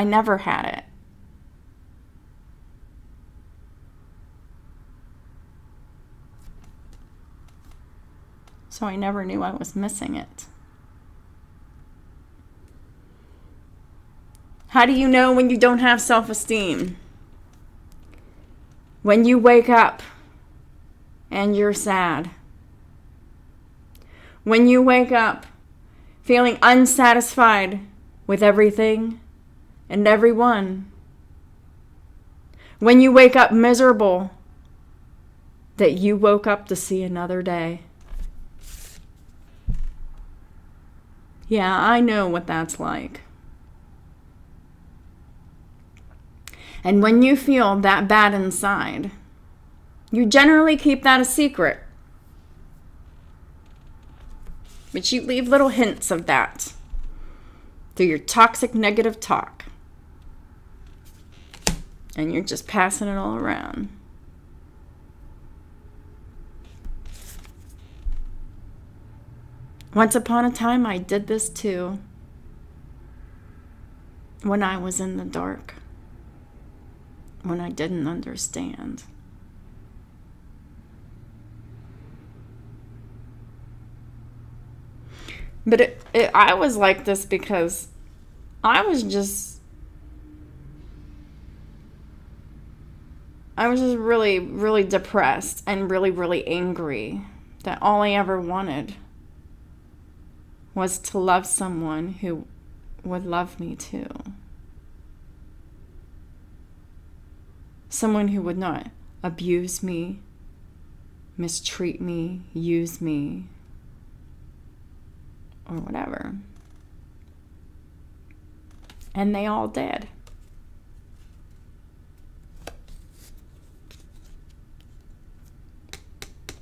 never had it. So I never knew I was missing it. How do you know when you don't have self-esteem? When you wake up and you're sad. When you wake up feeling unsatisfied with everything and everyone. When you wake up miserable that you woke up to see another day. Yeah, I know what that's like. And when you feel that bad inside, you generally keep that a secret. But you leave little hints of that through your toxic negative talk. And you're just passing it all around. Once upon a time, I did this too. When I was in the dark. When I didn't understand. But I was like this because I was just really, really depressed and really, really angry that all I ever wanted was to love someone who would love me too. Someone who would not abuse me, mistreat me, use me, or whatever. And they all did.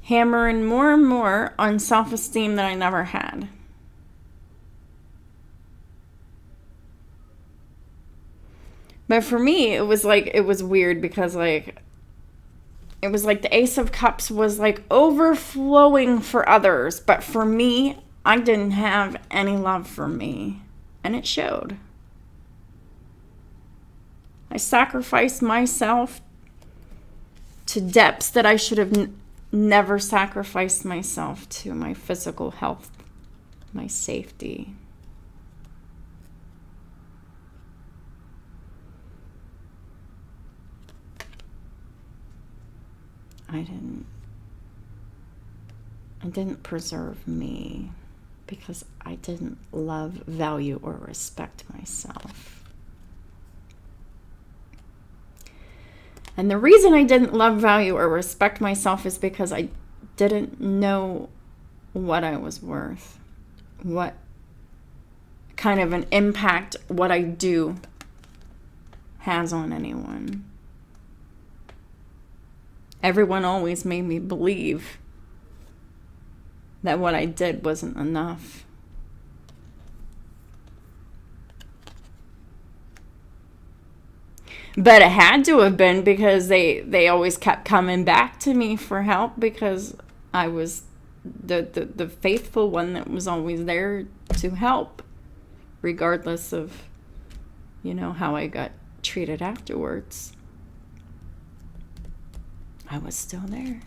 Hammering more and more on self-esteem that I never had. But for me, it was weird because it was like the Ace of Cups was like overflowing for others. But for me, I didn't have any love for me. And it showed. I sacrificed myself to depths that I should have never sacrificed myself to. My physical health, my safety. I didn't preserve me because I didn't love, value, or respect myself. And the reason I didn't love, value, or respect myself is because I didn't know what I was worth, what kind of an impact what I do has on anyone. Everyone always made me believe that what I did wasn't enough. But it had to have been because they always kept coming back to me for help because I was the faithful one that was always there to help, regardless of, how I got treated afterwards. I was still there.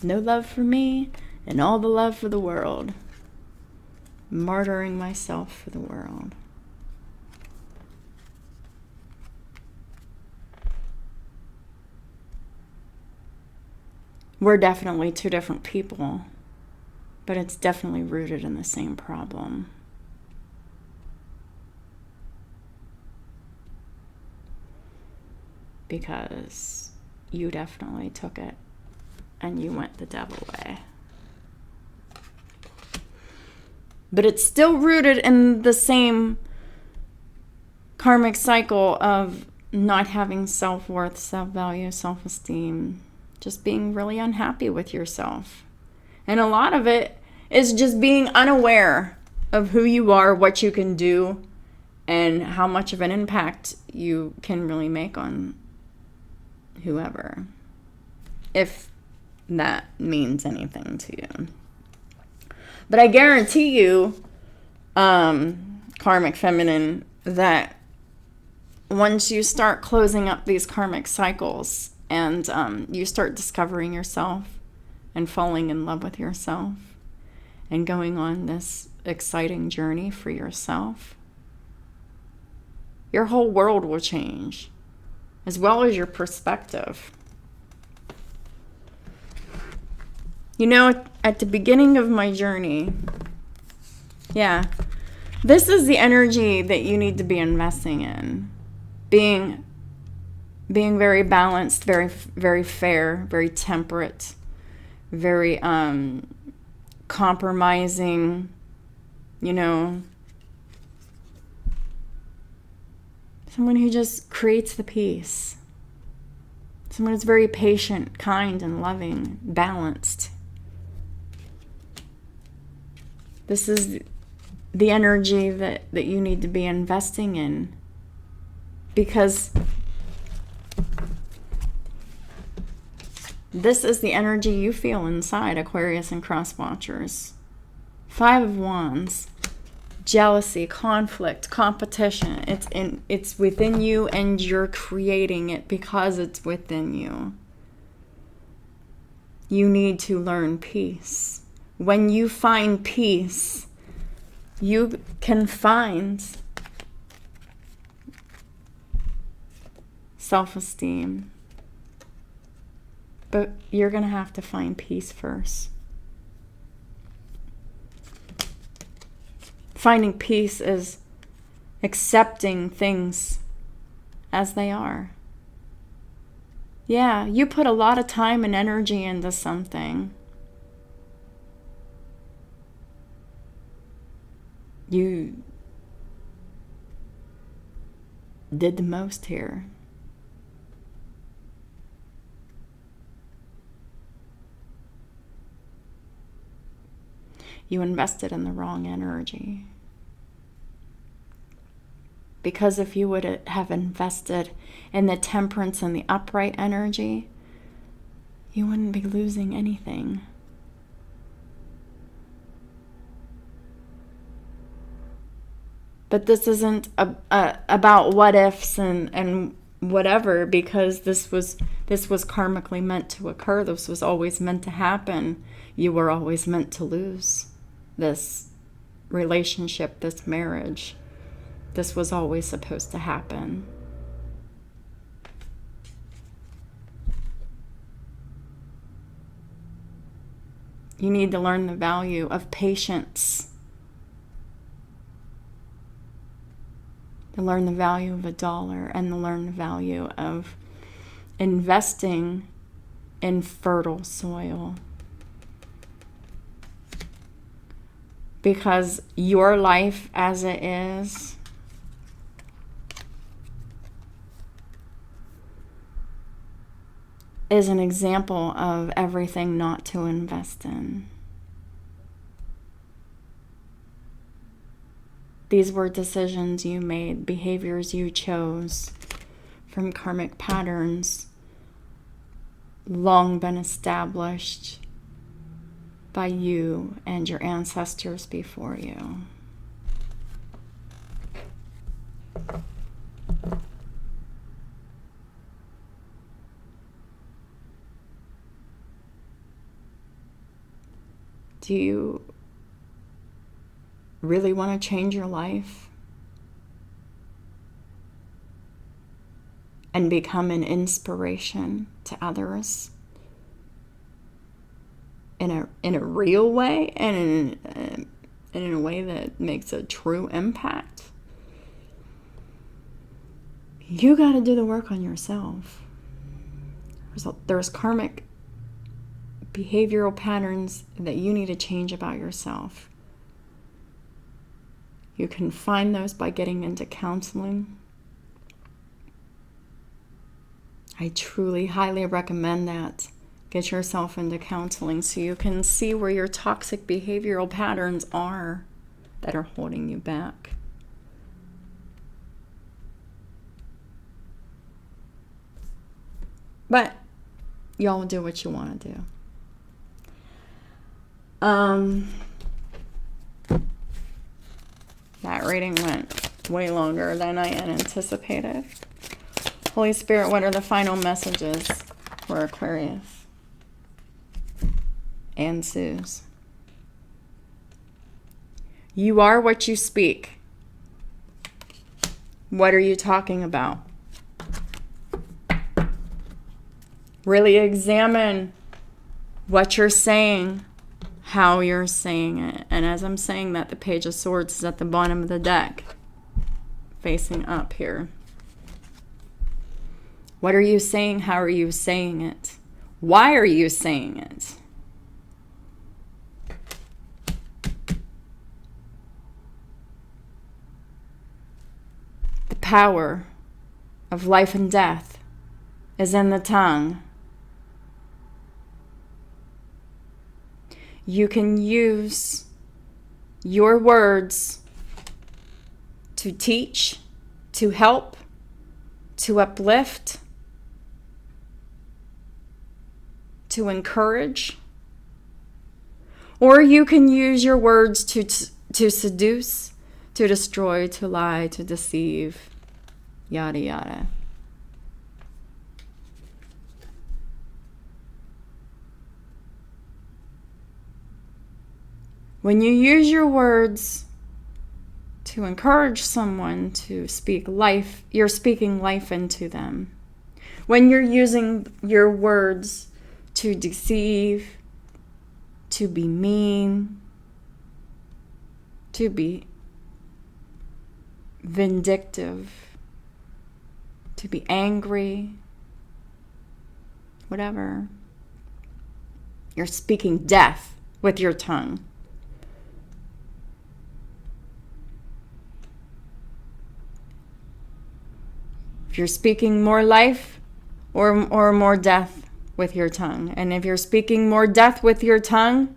No love for me and all the love for the world. Martyring myself for the world. We're definitely two different people, but it's definitely rooted in the same problem. Because you definitely took it and you went the devil way. But it's still rooted in the same karmic cycle of not having self-worth, self-value, self-esteem, just being really unhappy with yourself. And a lot of it is just being unaware of who you are, what you can do, and how much of an impact you can really make on whoever, if that means anything to you. But I guarantee you, karmic feminine, that once you start closing up these karmic cycles and you start discovering yourself and falling in love with yourself and going on this exciting journey for yourself, your whole world will change, as well as your perspective. You know, at the beginning of my journey, yeah, this is the energy that you need to be investing in. Being very balanced, very, very fair, very temperate, very compromising, you know. Someone who just creates the peace. Someone who's very patient, kind, and loving, balanced. This is the energy that you need to be investing in. Because this is the energy you feel inside, Aquarius and Cross Watchers. 5 of Wands. Jealousy, conflict, competition. It's within you, and you're creating it because it's within you. You need to learn peace. When you find peace, you can find self-esteem. But you're going to have to find peace first. Finding peace is accepting things as they are. Yeah, you put a lot of time and energy into something. You did the most here. You invested in the wrong energy. Because if you would have invested in the temperance and the upright energy, you wouldn't be losing anything. But this isn't about what ifs and whatever, because this was karmically meant to occur. This was always meant to happen. You were always meant to lose this relationship, this marriage. This was always supposed to happen. You need to learn the value of patience. To learn the value of $1 and to learn the value of investing in fertile soil. Because your life as it is an example of everything not to invest in. These were decisions you made, behaviors you chose from karmic patterns long been established by you and your ancestors before you. Do you really want to change your life and become an inspiration to others in a real way and in a way that makes a true impact? You got to do the work on yourself. There's karmic behavioral patterns that you need to change about yourself. You can find those by getting into counseling. I truly, highly recommend that. Get yourself into counseling so you can see where your toxic behavioral patterns are that are holding you back. But y'all do what you want to do. That reading went way longer than I had anticipated. Holy Spirit, what are the final messages for Aquarius and Suze? You are what you speak. What are you talking about? Really examine what you're saying, how you're saying it. And as I'm saying that, the Page of Swords is at the bottom of the deck, facing up here. What are you saying? How are you saying it? Why are you saying it? The power of life and death is in the tongue. You can use your words to teach, to help, to uplift, to encourage, or you can use your words to seduce, to destroy, to lie, to deceive, yada yada. When you use your words to encourage someone to speak life, you're speaking life into them. When you're using your words to deceive, to be mean, to be vindictive, to be angry, whatever, you're speaking death with your tongue. If you're speaking more life or more death with your tongue. And if you're speaking more death with your tongue,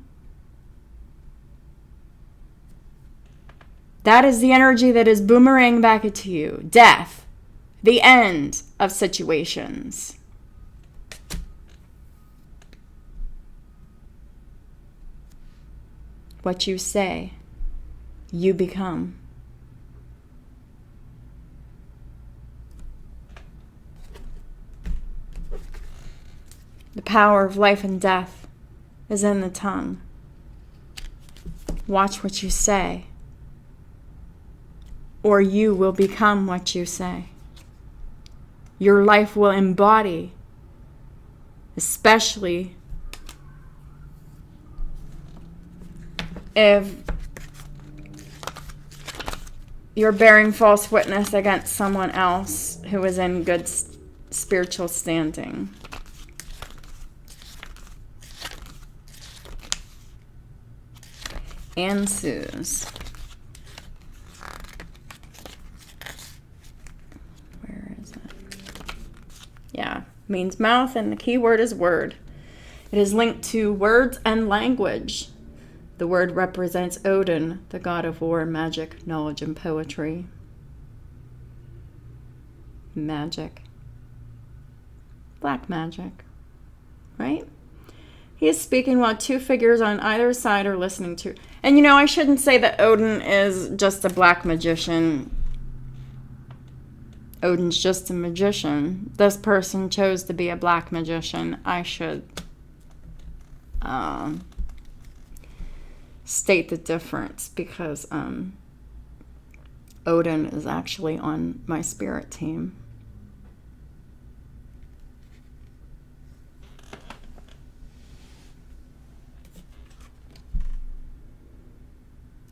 that is the energy that is boomerang back at you. Death. The end of situations. What you say, you become. The power of life and death is in the tongue. Watch what you say, or you will become what you say. Your life will embody, especially if you're bearing false witness against someone else who is in good spiritual standing. Answers. Where is it? Yeah, means mouth, and the key word is word. It is linked to words and language. The word represents Odin, the god of war, magic, knowledge, and poetry. Magic. Black magic. Right? He is speaking while two figures on either side are listening to. And I shouldn't say that Odin is just a black magician. Odin's just a magician. This person chose to be a black magician. I should state the difference, because Odin is actually on my spirit team.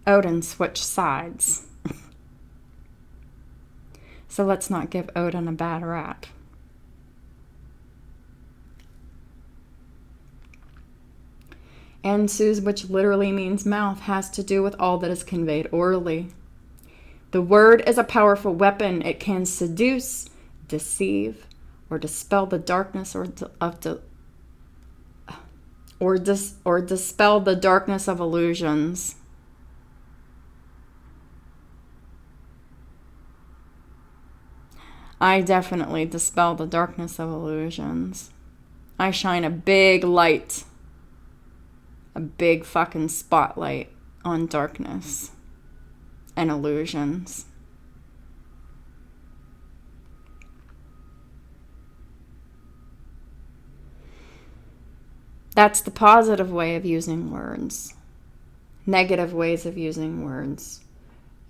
Odin switched sides. So let's not give Odin a bad rap. Ansuz, which literally means mouth, has to do with all that is conveyed orally. The word is a powerful weapon. It can seduce, deceive, or dispel the darkness or dispel the darkness of illusions. I definitely dispel the darkness of illusions. I shine a big light, a big fucking spotlight on darkness and illusions. That's the positive way of using words. Negative ways of using words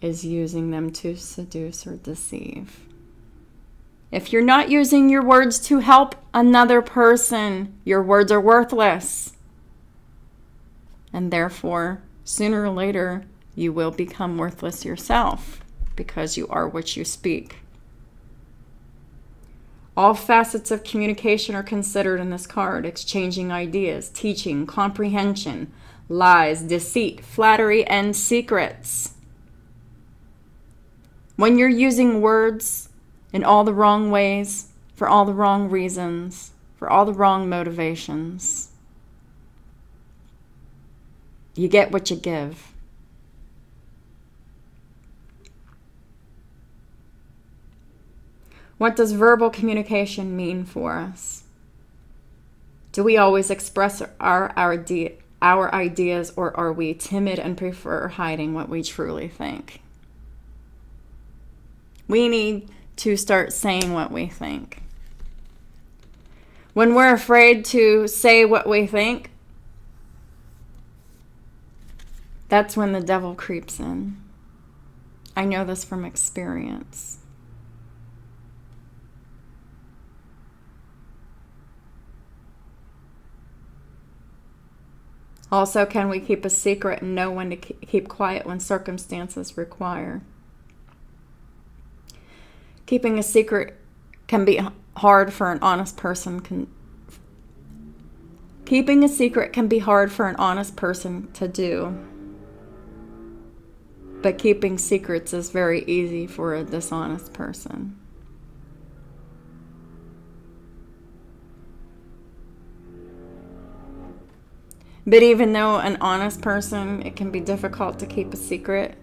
is using them to seduce or deceive. If you're not using your words to help another person, your words are worthless. And therefore, sooner or later, you will become worthless yourself because you are what you speak. All facets of communication are considered in this card: exchanging ideas, teaching, comprehension, lies, deceit, flattery, and secrets. When you're using words in all the wrong ways, for all the wrong reasons, for all the wrong motivations, you get what you give. What does verbal communication mean for us? Do we always express our ideas, or are we timid and prefer hiding what we truly think? We need to start saying what we think. When we're afraid to say what we think, that's when the devil creeps in. I know this from experience. Also, can we keep a secret and know when to keep quiet when circumstances require? Keeping a secret can be hard for an honest person. Keeping a secret can be hard for an honest person to do. But keeping secrets is very easy for a dishonest person. But even though an honest person, it can be difficult to keep a secret,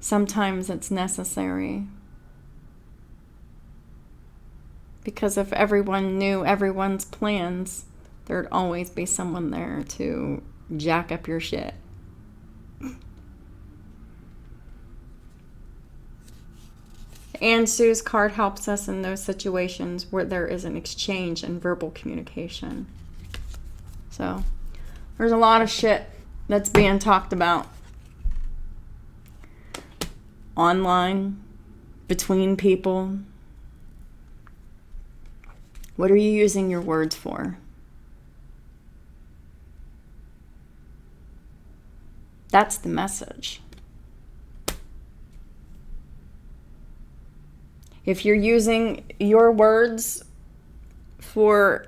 sometimes it's necessary. Because if everyone knew everyone's plans, there'd always be someone there to jack up your shit. And Sue's card helps us in those situations where there is an exchange in verbal communication. So there's a lot of shit that's being talked about online, between people. What are you using your words for? That's the message. If you're using your words for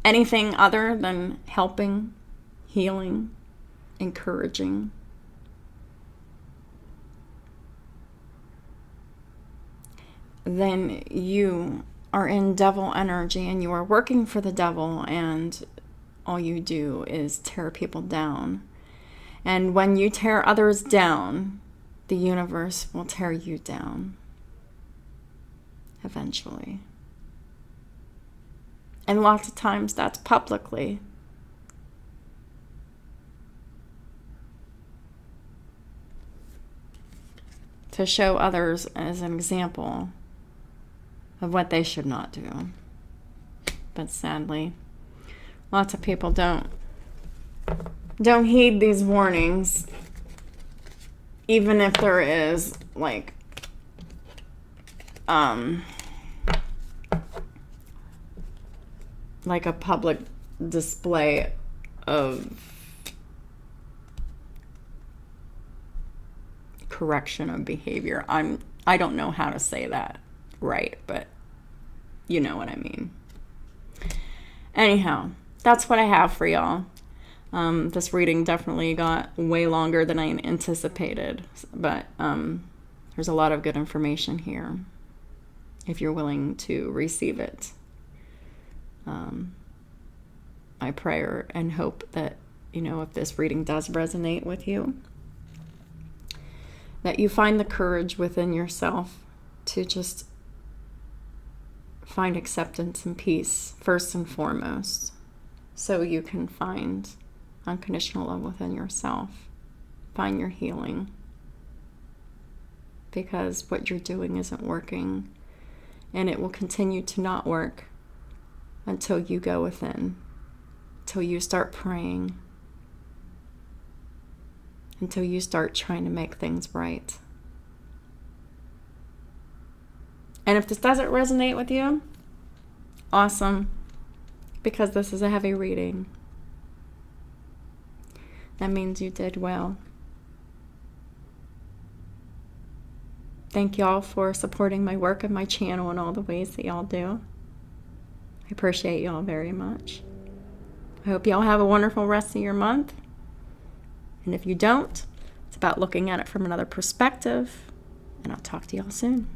anything other than helping, healing, encouraging, then you are in devil energy and you are working for the devil, and all you do is tear people down. And when you tear others down, the universe will tear you down eventually. And lots of times that's publicly. To show others as an example of what they should not do. But sadly, lots of people don't heed these warnings, even if there is like a public display of correction of behavior. I don't know how to say that right, but you know what I mean. Anyhow, that's what I have for y'all. This reading definitely got way longer than I anticipated, but there's a lot of good information here if you're willing to receive it. I pray and hope that, if this reading does resonate with you, that you find the courage within yourself to just find acceptance and peace first and foremost, so you can find unconditional love within yourself, find your healing, because what you're doing isn't working, and it will continue to not work until you go within, until you start praying, until you start trying to make things right. And if this doesn't resonate with you, awesome, because this is a heavy reading. That means you did well. Thank y'all for supporting my work and my channel in all the ways that y'all do. I appreciate y'all very much. I hope y'all have a wonderful rest of your month. And if you don't, it's about looking at it from another perspective. And I'll talk to y'all soon.